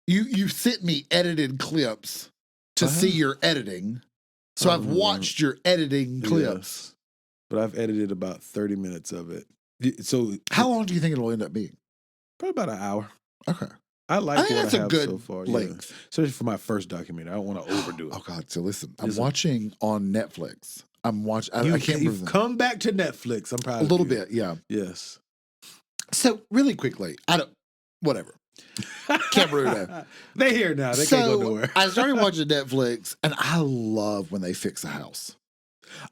You sent me edited clips to see your editing. So I've watched your editing clips. Yes. But I've edited about 30 minutes of it. So How long do you think it'll end up being? probably about an hour. Okay. I like I think what that's I a have good so far. length. Yeah. Especially for my first documentary. I don't want to overdo it. Oh God! So listen, I'm Listen. watching on Netflix. I'm watching. I can't You've remember come back to Netflix. I'm proud a of little you. bit. Yeah. Yes. So really quickly, whatever. Cameruda. They here now. They can't go nowhere. I started watching Netflix, and I love when they fix a house.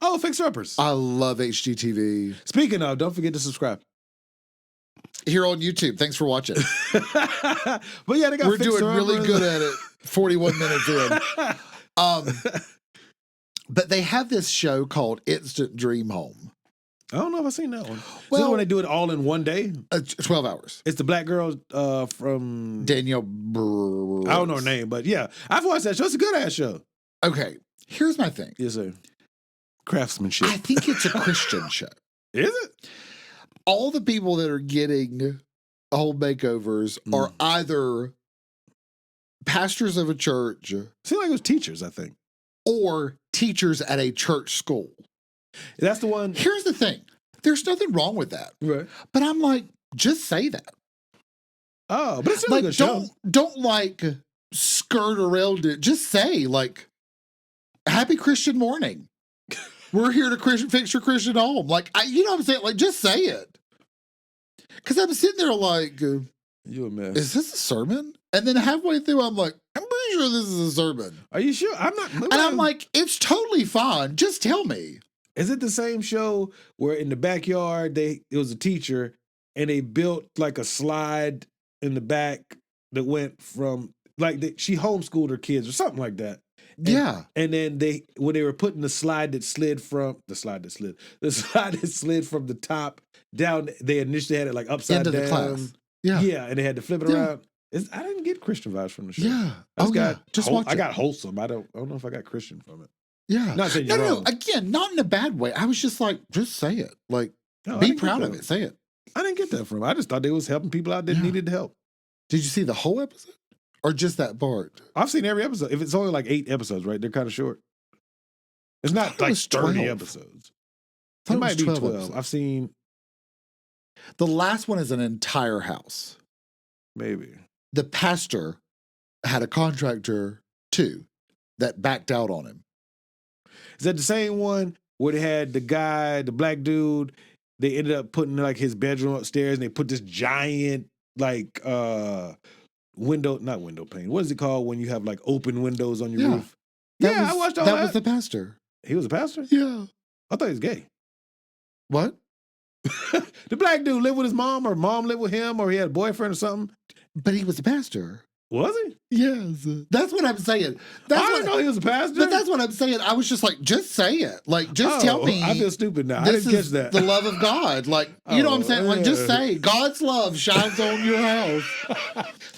Oh, Fixer Uppers. I love HGTV. Speaking of, don't forget to subscribe. Here on YouTube. Thanks for watching. But yeah, they got We're Fixer doing really Uppers. good at it. 41 minutes in. But they have this show called Instant Dream Home. I don't know if I've seen that one. Well- Well, when they do it all in one day. 12 hours. It's the black girl from Danielle I don't know her name, but yeah, I've watched that show. It's a good ass show. Okay. Here's my thing. Yes, sir. Craftsmanship. I think it's a Christian show. Is it? All the people that are getting home makeovers are either pastors of a church Seemed like it was teachers, I think. or teachers at a church school. That's the one. Here's the thing. There's nothing wrong with that. Right. But I'm like, just say that. Oh, but it's still a Like, good show. don't like skirt around it. Just say, like, happy Christian morning. We're here to fix your Christian home. Like, you know what I'm saying? Like, just say it. Because I'm sitting there like, You a mess. is this a sermon? And then halfway through, I'm like, I'm pretty sure this is a sermon. Are you sure? I'm not. And I'm like, it's totally fine. Just tell me. Is it the same show where in the backyard it was a teacher and they built like a slide in the back that went from she homeschooled her kids or something like that. And, Yeah. And then when they were putting the slide that slid from the top down, they initially had it like upside Into down. the class. Yeah. Yeah, and they had to flip it Yeah. around. I didn't get Christian vibes from the show. Yeah. I got Just watch I it. got wholesome. I don't know if I got Christian from it. Yeah. Not saying No, you're no, wrong. again, not in a bad way. I was just like, just say it. Like, No, I be didn't get proud of that. it. Say it. I didn't get that from it. I just thought they was helping people out that Yeah. needed help. Did you see the whole episode? Or just that part? I've seen every episode. If it's only like 8 episodes, right? They're kind of short. It's I not thought it like was 30 12. episodes. I thought It it might was be 12 12. episodes. I've seen The last one is an entire house. maybe. The pastor had a contractor too that backed out on him. Is that the same one where they had the guy, the black dude, they ended up putting like his bedroom upstairs and they put this giant like not window pane. What is it called when you have like open windows on your Yeah. roof? I watched all that. That was the pastor. He was a pastor? Yeah. I thought he was gay. What? The black dude lived with his mom or mom lived with him or he had a boyfriend or something. But he was a pastor. Was he? Yes. That's what I'm saying. I That's didn't know he was a pastor. But that's what I'm saying. I was just like, just say it. Like, just tell me. I feel stupid now. I This didn't catch is that. the love of God. Like, you know what I'm saying? Like, just say God's love shines on your house.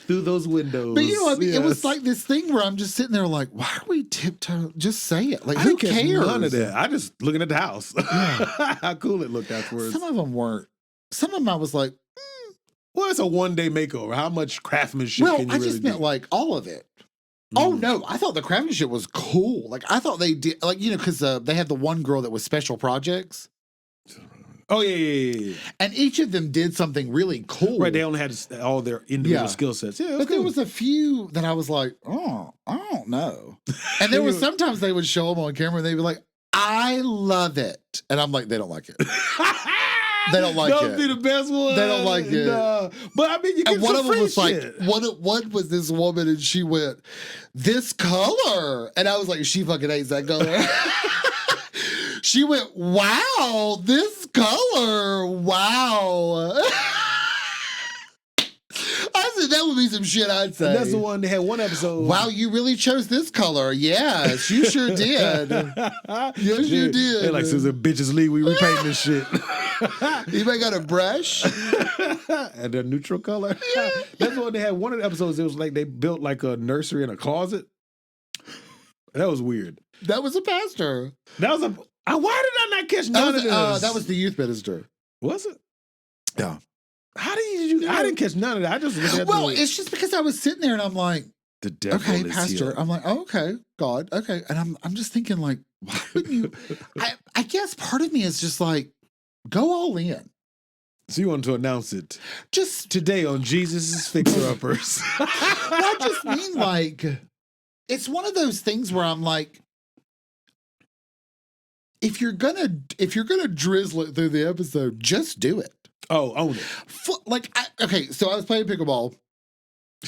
Through those windows. But you know what I mean? It was Yes. like this thing where I'm just sitting there like, why are we tiptoeing? Just say it. Like, I who didn't catch cares? none of that. I just looking at the house. How cool it looked afterwards. Some of them weren't. Some of them I was like, Well, it's a one-day makeover. How much craftsmanship well, can you I really just meant do? like all of it. Oh Mm. no, I thought the craftsmanship was cool. Like I thought they did, like you know, because they had the one girl that was special projects, Oh, yeah. and each of them did something really cool. Right, they only had all their individual Yeah. skill sets. Yeah, it was But there cool. was a few that I was like, oh, I don't know. And there was sometimes they would show them on camera and they'd be like, I love it. And I'm like, they don't like it. They don't like Those it. be the best ones. They don't like it. No. But I mean, you get And one some of them free was shit. like, one was this woman and she went, this color. And I was like, she fucking hates that color. She went, wow, this color. Wow. I said, That would be some shit I'd say. And that's the one that had one episode. Wow, you really chose this color. Yes, you sure did. Yes, you did. They're like, since the bitches leave, we repainting this shit. Anybody got a brush? And a neutral color. Yeah. That's the one they had. One of the episodes, it was like they built like a nursery in a closet. That was weird. That was a pastor. That was a. Why did I not catch none of this? That was the youth minister. Was it? Yeah. How did you? I didn't catch none of that. I just looked at It's just because I was sitting there and I'm like, the devil okay, is pastor. here. I'm like, oh, okay, God, okay, and I'm just thinking like, why wouldn't you? I guess part of me is just like, go all in. So you want to announce it Just today on Jesus' Fixer Uppers? I just mean like, it's one of those things where I'm like, if you're gonna drizzle it through the episode, just do it. Oh, own it. Okay, so I was playing pickleball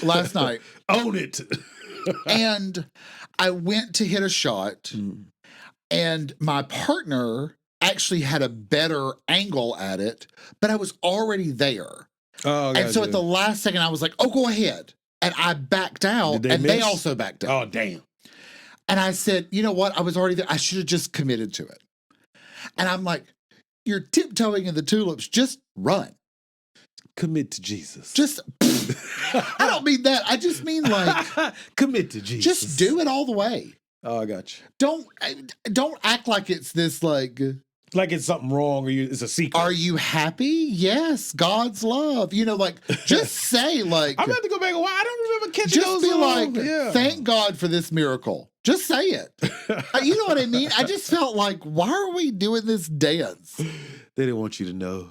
last night. Own it. And I went to hit a shot, and my partner actually had a better angle at it, but I was already there. Oh, and so at the last second, I was like, oh, go ahead. And I backed out, and they also backed out. Oh, damn. And I said, you know what? I was already there. I should have just committed to it. And I'm like, you're tiptoeing in the tulips. Just run. Commit to Jesus. Just, I don't mean that. I just mean like, commit to Jesus. just do it all the way. Oh, I got you. Don't act like it's this like it's something wrong or it's a secret. Are you happy? Yes, God's love. Like just say like I'm going to have to go back a while. I don't remember catching just those. Be like, thank God for this miracle. Just say it. You know what I mean? I just felt like, why are we doing this dance? They didn't want you to know.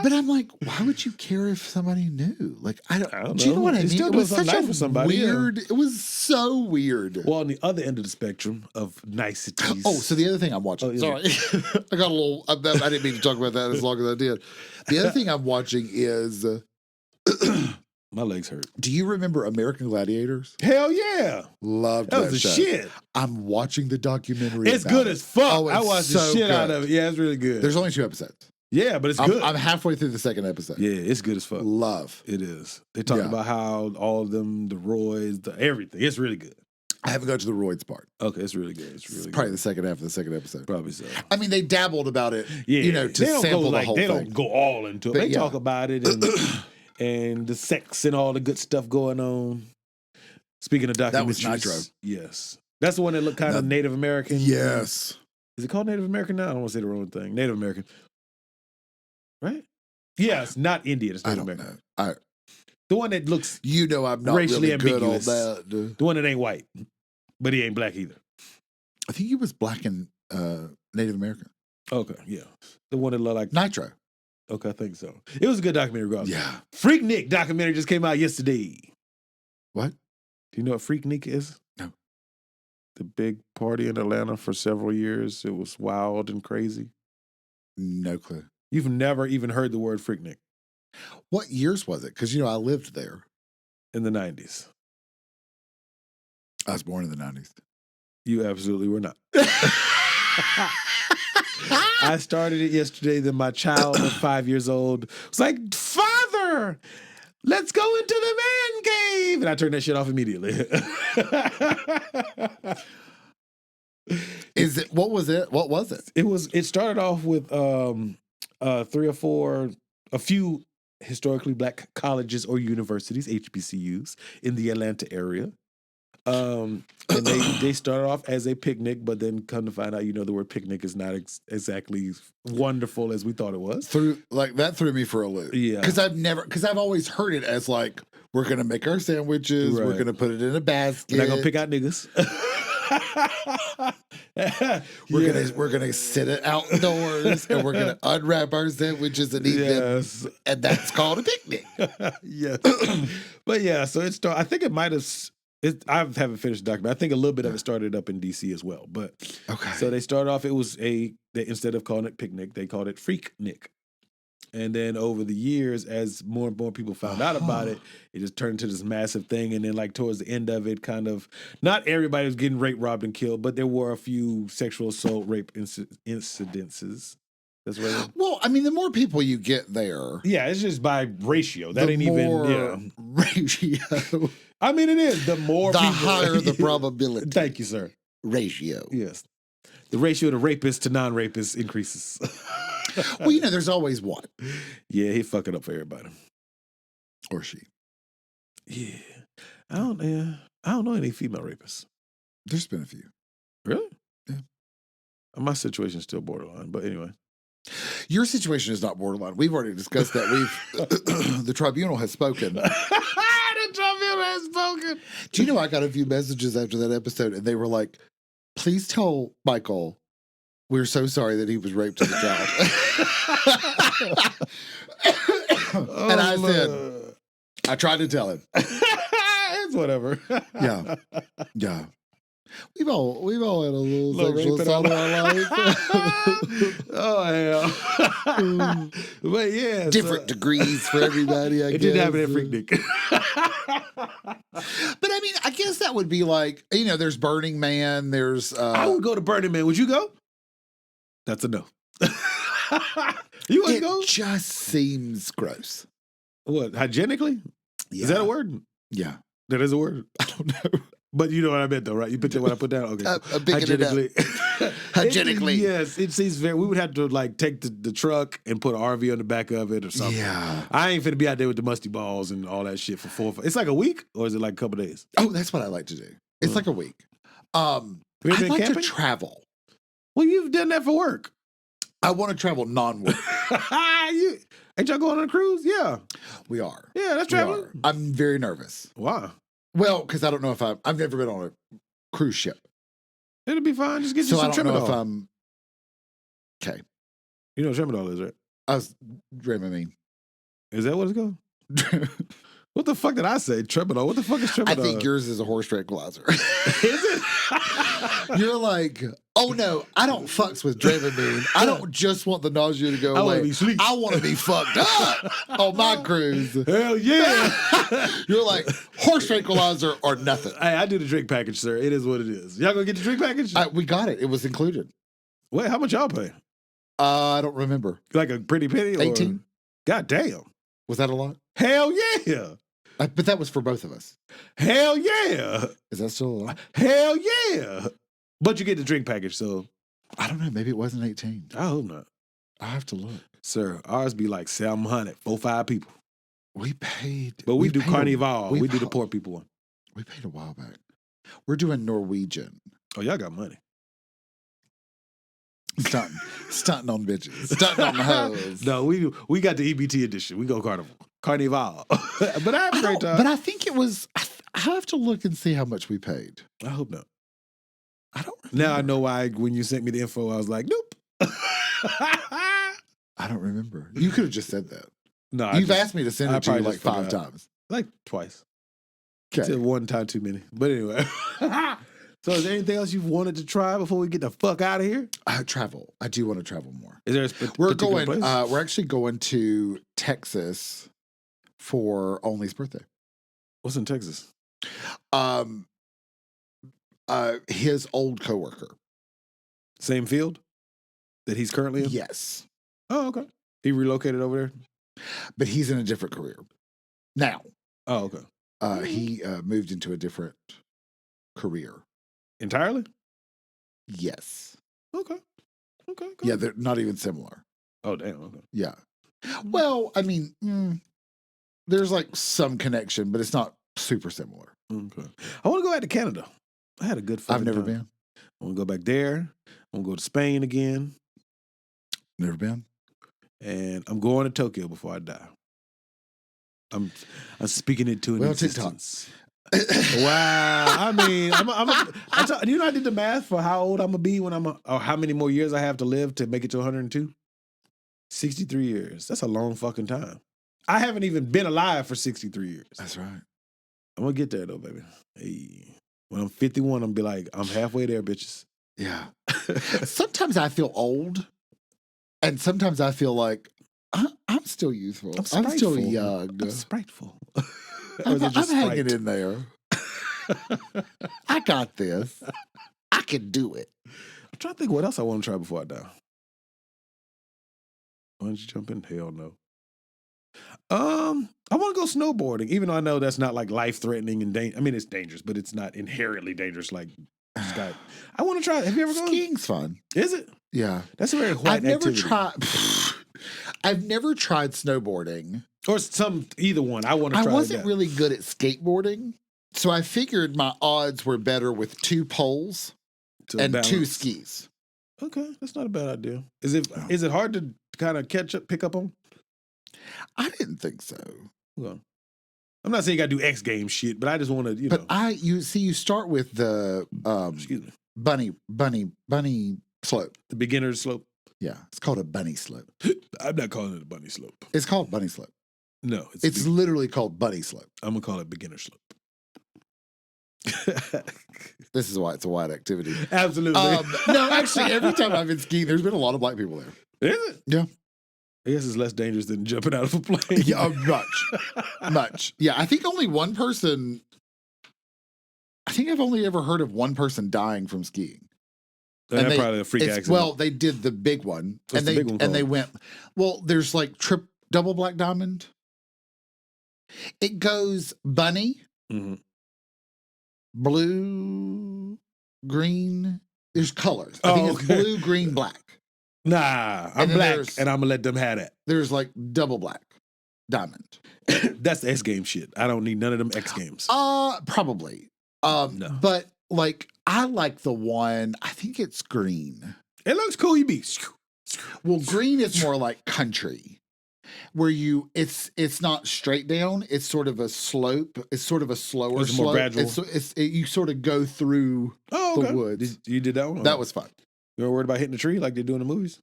But I'm like, why would you care if somebody knew? Like, I don't know. Do you know what I mean? Still it was such nice for somebody, weird. It was so weird. Well, on the other end of the spectrum of niceties. Oh, so the other thing I'm watching. Sorry, I got a little. I didn't mean to talk about that as long as I did. The other thing I'm watching is. My legs hurt. Do you remember American Gladiators? Hell yeah. Loved that was the show. shit. I'm watching the documentary. It's good as fuck. Oh, I watched the shit out of it. Yeah, it's really good. There's only 2 episodes. Yeah, but it's good. I'm halfway through the second episode. Yeah, it's good as fuck. Love. It is. They talk about how all of them, the roids, the everything. It's really good. I haven't got to the roids part. Okay, it's really good. It's really probably the second half of the second episode. Probably so. I mean, they dabbled about it. Yeah, to sample the whole thing. They don't go all into it. But they talk about it and the sex and all the good stuff going on. Speaking of documentaries, that was Nitro. Yes, that's the one that looked kind of Native American. Yes. Is it called Native American now? I don't want to say the wrong thing. Native American. Right? Yes, not Indian. It's Native American. Know. The one that looks I'm not racially really good ambiguous. on that. The one that ain't white, but he ain't black either. I think he was black and Native American. Okay, yeah. The one that looked like Nitro. Okay, I think so. It was a good documentary regardless. Yeah. Freak Nick documentary just came out yesterday. What? Do you know what Freak Nick is? No. The big party in Atlanta for several years. It was wild and crazy. No clue. You've never even heard the word Freak Nick. What years was it? Because, I lived there. In the 90s. I was born in the 90s. You absolutely were not. I started it yesterday. Then my child of 5 years old was like, Father, let's go into the man cave. And I turned that shit off immediately. What was it? What was it? It started off with 3 or 4, a few historically black colleges or universities, HBCUs, in the Atlanta area. And they started off as a picnic, but then come to find out, the word picnic is not exactly wonderful as we thought it was. That threw me for a loop. Yeah. Because I've always heard it as like, we're going to make our sandwiches, we're going to put it in a basket. We're not going to pick out niggas. We're gonna sit it outdoors and we're gonna unwrap our sandwiches and eat them, and that's called a picnic. Yes, but yeah. So it started. I think it might have. I haven't finished the document. I think a little bit of it started up in DC as well. But okay. So they started off. It was instead of calling it picnic, they called it Freak Nick. And then over the years, as more and more people found out about it, it just turned into this massive thing. And then towards the end of it, kind of, not everybody was getting raped, robbed, and killed, but there were a few sexual assault, rape incidences. That's right. Well, I mean, the more people you get there, Yeah, it's just by ratio. That the ain't more even ratio, I mean, it is. The more the people, higher the probability. Thank you, sir. Ratio. Yes. The ratio of the rapist to non-rapist increases. Well, you know, there's always one. Yeah, he fucking up for everybody. Or she. Yeah. I don't know any female rapists. There's been a few. Really? Yeah. My situation's still borderline, but anyway. Your situation is not borderline. We've already discussed that. The tribunal has spoken. The tribunal has spoken. Do you know I got a few messages after that episode, and they were like, "Please tell Michael we're so sorry that he was raped as a child." And I said, I tried to tell him. It's whatever. Yeah. We've all had a little Little sexual rape in assault in our life. Oh hell. But yeah. Different degrees for everybody, I it guess. didn't happen at Freak Dick. But I mean, I guess that would be like, you know, there's Burning Man, there's I would go to Burning Man. Would you go? That's a no. You wouldn't go? It just seems gross. What, hygienically? Yeah. Is that a word? Yeah. That is a word? I don't know. But you know what I meant, though, right? You picked up what I put down? Okay. I'm picking it up. Hygienically. Yes, it seems very. We would have to like take the truck and put an RV on the back of it or something. Yeah. I ain't finna be out there with the musty balls and all that shit for 4 or 5. It's like a week, or is it like a couple days? Oh, that's what I like to do. It's like a week. Have you ever I'd been like camping? to travel. Well, you've done that for work. I want to travel non-work. Ain't y'all going on a cruise? Yeah. We are. Yeah, that's We traveling. are. I'm very nervous. Why? Well, because I don't know if I've never been on a cruise ship. It'll be fine. Just get you So I some don't know Tremadol. if I'm okay. You know what Tremadol is, right? I was Dramamine. Is that what it's called? What the fuck did I say? Tremadol. What the fuck is Tremadol? I think yours is a horse tranquilizer. Is it? You're like, oh no, I don't fucks with Dramamine. I don't just want the nausea to go I away. want to be sleep. I want to be fucked up on my cruise. Hell yeah. You're like, horse tranquilizer or nothing. Hey, I do the drink package, sir. It is what it is. Y'all gonna get the drink package? We got it. It was included. Wait, how much y'all pay? I don't remember. Like a pretty penny? Or? 18. God damn. Was that a lot? Hell yeah. But that was for both of us. Hell yeah. Is that still a lot? Hell yeah. But you get the drink package, so I don't know. Maybe it wasn't 18. I hope not. I have to look. Sir, ours be like 700, 4-5 people. We paid. But we do paid Carnival. We do the pa- poor people one. We paid a while back. We're doing Norwegian. Oh, y'all got money. Stunting on bitches. Stunting on the hoes. No, we got the EBT edition. We go Carnival. But I have a great time. But I think it was, I have to look and see how much we paid. I hope not. I don't remember. Now I know why when you sent me the info, I was like, nope. I don't remember. You could have just said that. No, You've asked me to send I it to you probably like just 5 forgot. times. like twice. Okay. Said one time too many. But anyway. So is there anything else you've wanted to try before we get the fuck out of here? Travel. I do want to travel more. Is there a We're particular going. place? We're actually going to Texas for Only's birthday. What's in Texas? His old coworker. Same field that he's currently in? Yes, Oh, okay. He relocated over there? but he's in a different career now. Oh, okay. He moved into a different career. Entirely? Yes. Okay. Okay. Cool. Yeah, they're not even similar. Oh, damn. Okay. Yeah. Well, I mean, there's like some connection, but it's not super similar. Okay. I want to go back to Canada. I had a good fucking I've never time. been. I want to go back there. I want to go to Spain again. Never been. And I'm going to Tokyo before I die. I'm speaking it to an Well, TikTok. existence. Wow. I mean, you know, I did the math for how old I'm going to be when or how many more years I have to live to make it to 102. 63 years. That's a long fucking time. I haven't even been alive for 63 years. That's right. I'm going to get there though, baby. Hey. When I'm 51, I'm going to be like, I'm halfway there, bitches. Yeah. Sometimes I feel old, and sometimes I feel like I'm still youthful. I'm still spiteful. young. I'm spiteful. I'm hanging in there. I got this. I can do it. I'm trying to think what else I want to try before I die. Bungee jumping? Hell no. I want to go snowboarding, even though I know that's not like life threatening and I mean, it's dangerous, but it's not inherently dangerous like sky. I want to try. Have you ever gone? Skiing's fun. Is it? Yeah. That's a very white activity. I've never tried snowboarding. Or either one. I want to try I wasn't that. really good at skateboarding, so I figured my odds were better with 2 poles and balance. 2 skis. Okay, that's not a bad idea. Is it hard to kind of pick up on? I didn't think so. Well, I'm not saying you got to do X Games shit, but I just want to, you know. But you start with the excuse me, bunny slope. The beginner's slope. Yeah, it's called a bunny slope. I'm not calling it a bunny slope. It's called bunny slope. No, it's literally called bunny slope. I'm gonna call it beginner slope. This is why it's a wide activity. Absolutely. No, actually, every time I've been skiing, there's been a lot of black people there. Is it? Yeah. I guess it's less dangerous than jumping out of a plane. Yeah, much. Yeah, I think only one person. I think I've only ever heard of one person dying from skiing. And that's probably a freak accident. Well, they did the big one, What's the big one called? they went. Well, there's like double black diamond. It goes bunny, blue, green. There's colors. I think it's blue, green, black. Nah, I'm black, and I'm gonna let them have that. There's like double black diamond. That's the X game shit. I don't need none of them X games. Probably. No. But like, I like the one. I think it's green. It looks cool. You be. Well, green is more like country, where it's not straight down. It's sort of a slope. It's sort of a slower it's slope. More gradual. You sort of go through the woods. You did that one? That was fun. You ever worried about hitting a tree like they do in the movies?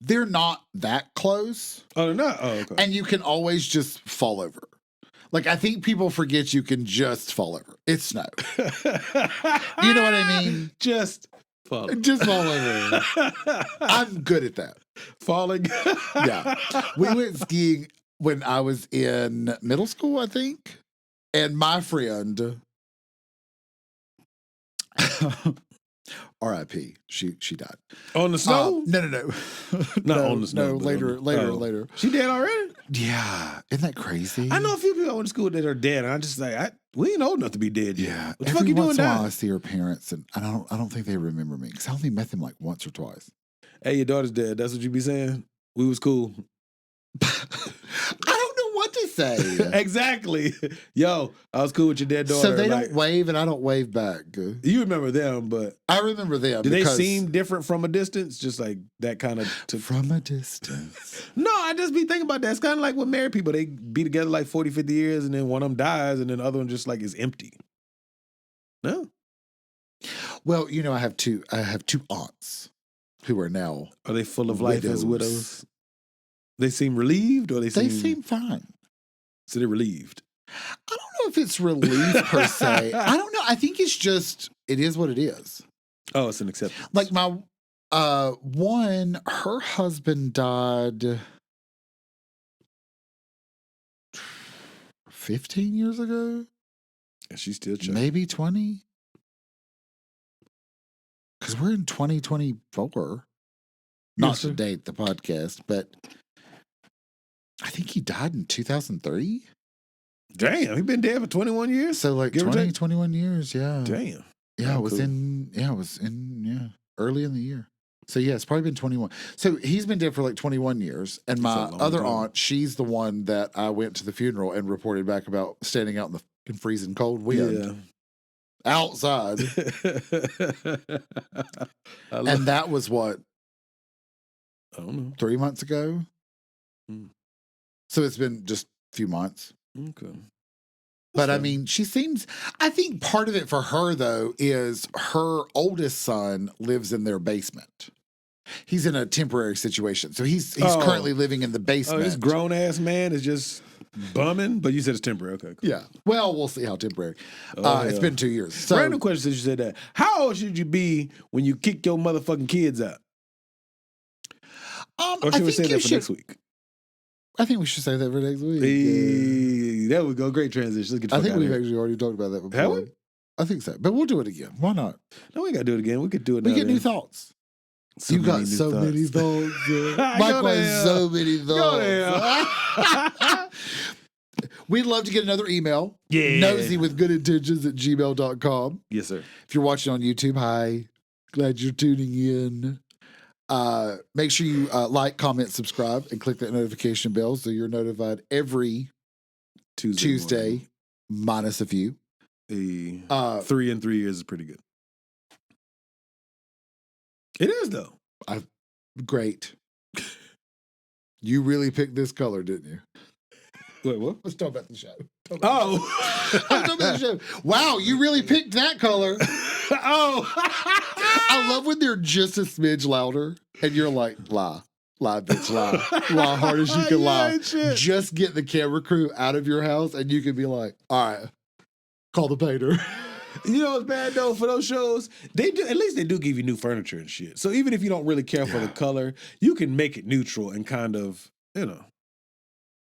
They're not that close. Oh, they're not? Oh, okay. And you can always just fall over. Like, I think people forget you can just fall over. It's snow. You know what I mean? Just fall over. Just fall over. I'm good at that. Falling? Yeah. We went skiing when I was in middle school, I think. And my friend... R.I.P. She died. On the snow? No. Not on the snow. No, later. She dead already? Yeah. Isn't that crazy? I know a few people I went to school that are dead, and I just like, we ain't old enough to be dead yet. Yeah. What the fuck you doing now? I see her parents, and I don't think they remember me because I only met them like once or twice. Hey, your daughter's dead. That's what you be saying? We was cool. I don't know what to say. Exactly. Yo, I was cool with your dead daughter. So they don't wave and I don't wave back. You remember them, but... I remember them. Do they seem different from a distance? Just like that kind of... From a distance. No, I just be thinking about that. It's kind of like with married people. They be together like 40, 50 years and then one of them dies and then the other one just like is empty. No? Well, you know, I have two aunts who are now... Are they full of life as widows? They seem relieved or they seem fine. So they're relieved. I don't know if it's relief per se. I don't know. I think it's just, it is what it is. Oh, it's an acceptance. Like my one, her husband died 15 years ago. And she's still chugging. Maybe 20. Because we're in 2024. Not to date the podcast, but I think he died in 2003. Damn, he been dead for 21 years? So like 21 years, yeah. Damn. Yeah, it was early in the year. So yeah, it's probably been 21. So he's been dead for like 21 years. And my other aunt, she's the one that I went to the funeral and reported back about standing out in the freezing cold wind. Yeah. Outside. And that was what? I don't know. 3 months ago? So it's been just a few months. Okay. But I mean, I think part of it for her though is her oldest son lives in their basement. He's in a temporary situation. So he's currently living in the basement. Oh, this grown ass man is just bumming, but you said it's temporary. Okay, cool. Yeah. Well, we'll see how temporary. It's been 2 years. So, random question since you said that. How old should you be when you kick your motherfucking kids out? Or should we say that for next week? I think we should say that for next week. Hey, there we go. Great transition. Let's get I think we've actually already talked about that before. Have we? I think so. But we'll do it again. Why not? No, we got to do it again. We could do it We now get new thoughts. You got so many thoughts. Michael has so many thoughts. We'd love to get another email. Yeah. nosywithgoodintentions@gmail.com. Yes, sir. If you're watching on YouTube, hi. Glad you're tuning in. Make sure you like, comment, subscribe, and click that notification bell so you're notified every Tuesday minus a few. 3 in 3 years is pretty good. It is, though. Great. You really picked this color, didn't you? Wait, what? Let's talk about the show. Oh. Let's talk about the show. Wow, you really picked that color. Oh. I love when they're just a smidge louder and you're like, lie, bitch, lie. Lie hard as you can lie. Shit. Just get the camera crew out of your house and you can be like, all right, call the painter. You know what's bad though for those shows? They do at least they do give you new furniture and shit. So even if you don't really care for the color, you can make it neutral and kind of,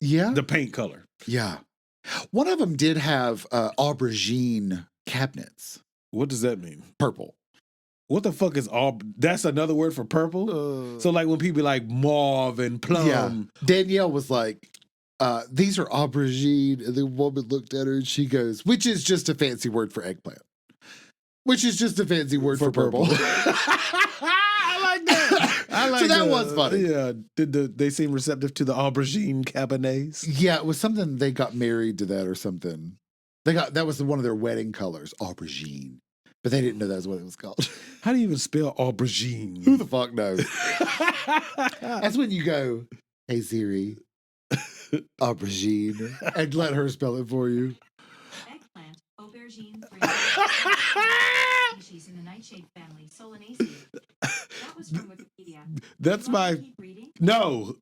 Yeah. the paint color. Yeah. One of them did have aubergine cabinets. What does that mean? Purple. What the fuck is that's another word for purple? So like when people like mauve and plum. Yeah. Danielle was like, these are aubergine. And the woman looked at her and she goes, which is just a fancy word for eggplant. Which is just a fancy word for purple. I like that. So that was funny. Yeah. Did they seem receptive to the aubergine cabinets? Yeah, it was something they got married to that or something. That was one of their wedding colors, aubergine. But they didn't know that's what it was called. How do you even spell aubergine? Who the fuck knows? That's when you go, hey Siri, aubergine, and let her spell it for you. Eggplant, aubergine, species in the nightshade family, Solanaceae. That was from Wikipedia. That's my no.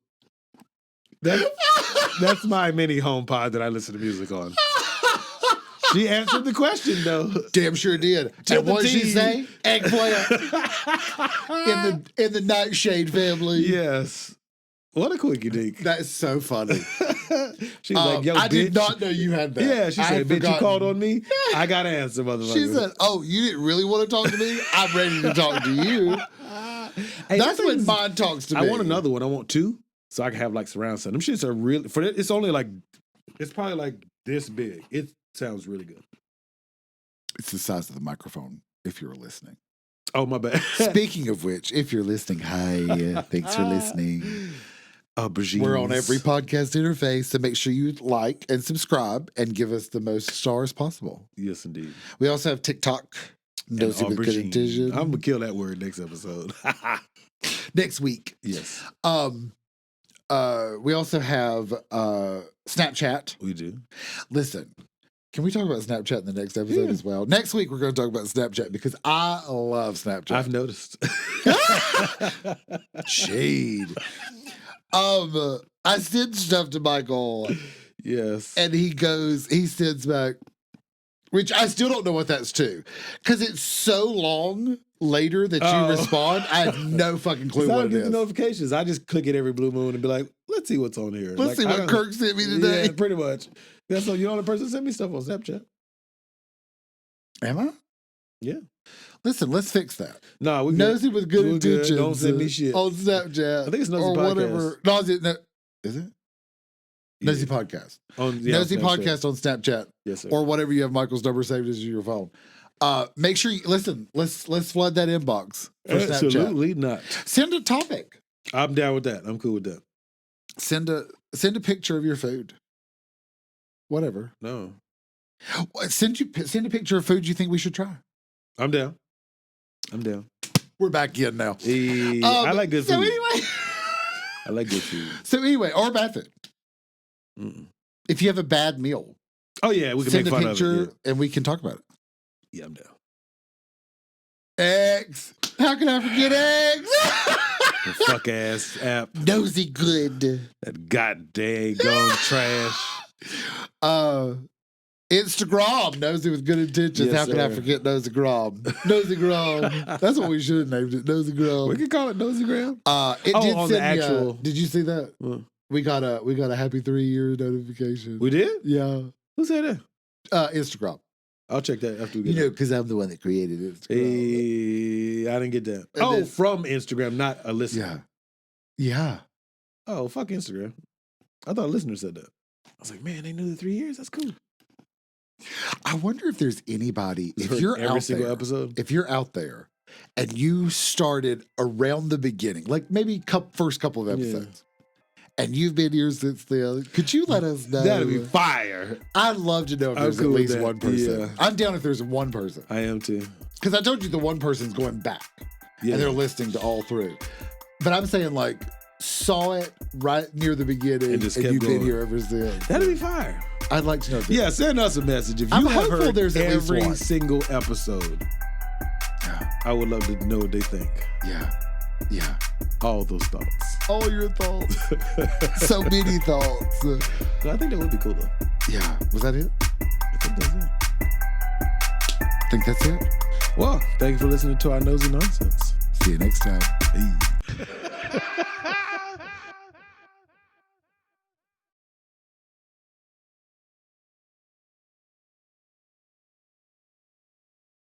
That's my mini HomePod that I listen to music on. She answered the question though. Damn sure did. And what did she say? Eggplant in the nightshade family. Yes. What a quickie dink. That is so funny. She's like, yo, I bitch. did not know you had that. Yeah, she said, bitch, you called on me? I got to answer, motherfucker. She said, oh, you didn't really want to talk to me? I'm ready to talk to you. Hey, that's when mine talks to me. I want another one. I want 2 so I can have like surround sound. Them shits are really, it's only like, it's probably like this big. It sounds really good. It's the size of the microphone if you're listening. Oh, my bad. Speaking of which, if you're listening, hi, thanks for listening. We're on every podcast interface, so make sure you like and subscribe and give us the most stars possible. Yes, indeed. We also have TikTok. Nosy with good intention. I'm gonna kill that word next episode. Next week. Yes. We also have Snapchat. We do. Listen, can we talk about Snapchat in the next episode as well? Next week we're going to talk about Snapchat because I love Snapchat. I've noticed. Shade. I send stuff to Michael. Yes. And he sends back, which I still don't know what that's to. Because it's so long later that you respond. I have no fucking clue what it is. The notifications. I just click it every blue moon and be like, let's see what's on here. Let's see what Kirk sent me today. Yeah, pretty much. Yeah, so you're the only person that sent me stuff on Snapchat. Am I? Yeah. Listen, let's fix that. No, we Nosy with good intentions. Don't send me shit. On Snapchat. I think it's Nosy or Podcast. Whatever. Is it? Yeah. Nosy Podcast. Nosy Podcast on Snapchat. Yes, sir. Or whatever you have Michael's number saved as your phone. Make sure you listen. Let's flood that inbox for Snapchat. Absolutely not. Send a topic. I'm down with that. I'm cool with that. Send a picture of your food. Whatever. No. Send a picture of food you think we should try. I'm down. We're back in now. Hey, I like good food. So anyway, I like good food. So anyway, or bad food. Mm-mm. If you have a bad meal, we can send make a fun picture of it. and we can talk about it. Yeah, I'm down. Eggs. How can I forget eggs? The fuck ass app. Nosy good. That goddamn gone trash. Instagram, Nosy with good intentions. Yes, How can I sir. forget Nosygram? Nosygram. That's what we should have named it. Nosygram. We could call it Nosygram. It did on send the actual. did you see that? We got a happy 3-year notification. We did? Yeah. Who said that? Instagram. I'll check that after we You get know, done. because I'm the one that created it. Hey, I didn't get that. And Oh, then- from Instagram, not a listener. Yeah. Oh, fuck Instagram. I thought a listener said that. I was like, man, they knew the 3 years? That's cool. I wonder if there's anybody, Just if heard you're every out single there, episode. if you're out there and you started around the beginning, like maybe first couple of episodes, and you've been here since then, could you let us know? That'd be fire. I'd love to know if I'm there's cool at with least that. one person. Yeah. I'm down if there's one person. I am too. Because I told you the one person's going back Yeah. and they're listening to all through. But I'm saying like saw it right near the beginning And just and kept you've been going. here ever since. That'd be fire. I'd like to know. That. Yeah, send us a message. If you I'm have hopeful heard there's at least every one. single episode, Yeah. I would love to know what they think. Yeah. Yeah. All those thoughts. All your thoughts. So many thoughts. No, I think that would be cool though. Yeah. Was that it? I think that's it. I think that's it. Well, thank you for listening to our nosy nonsense. See you next time. Hey.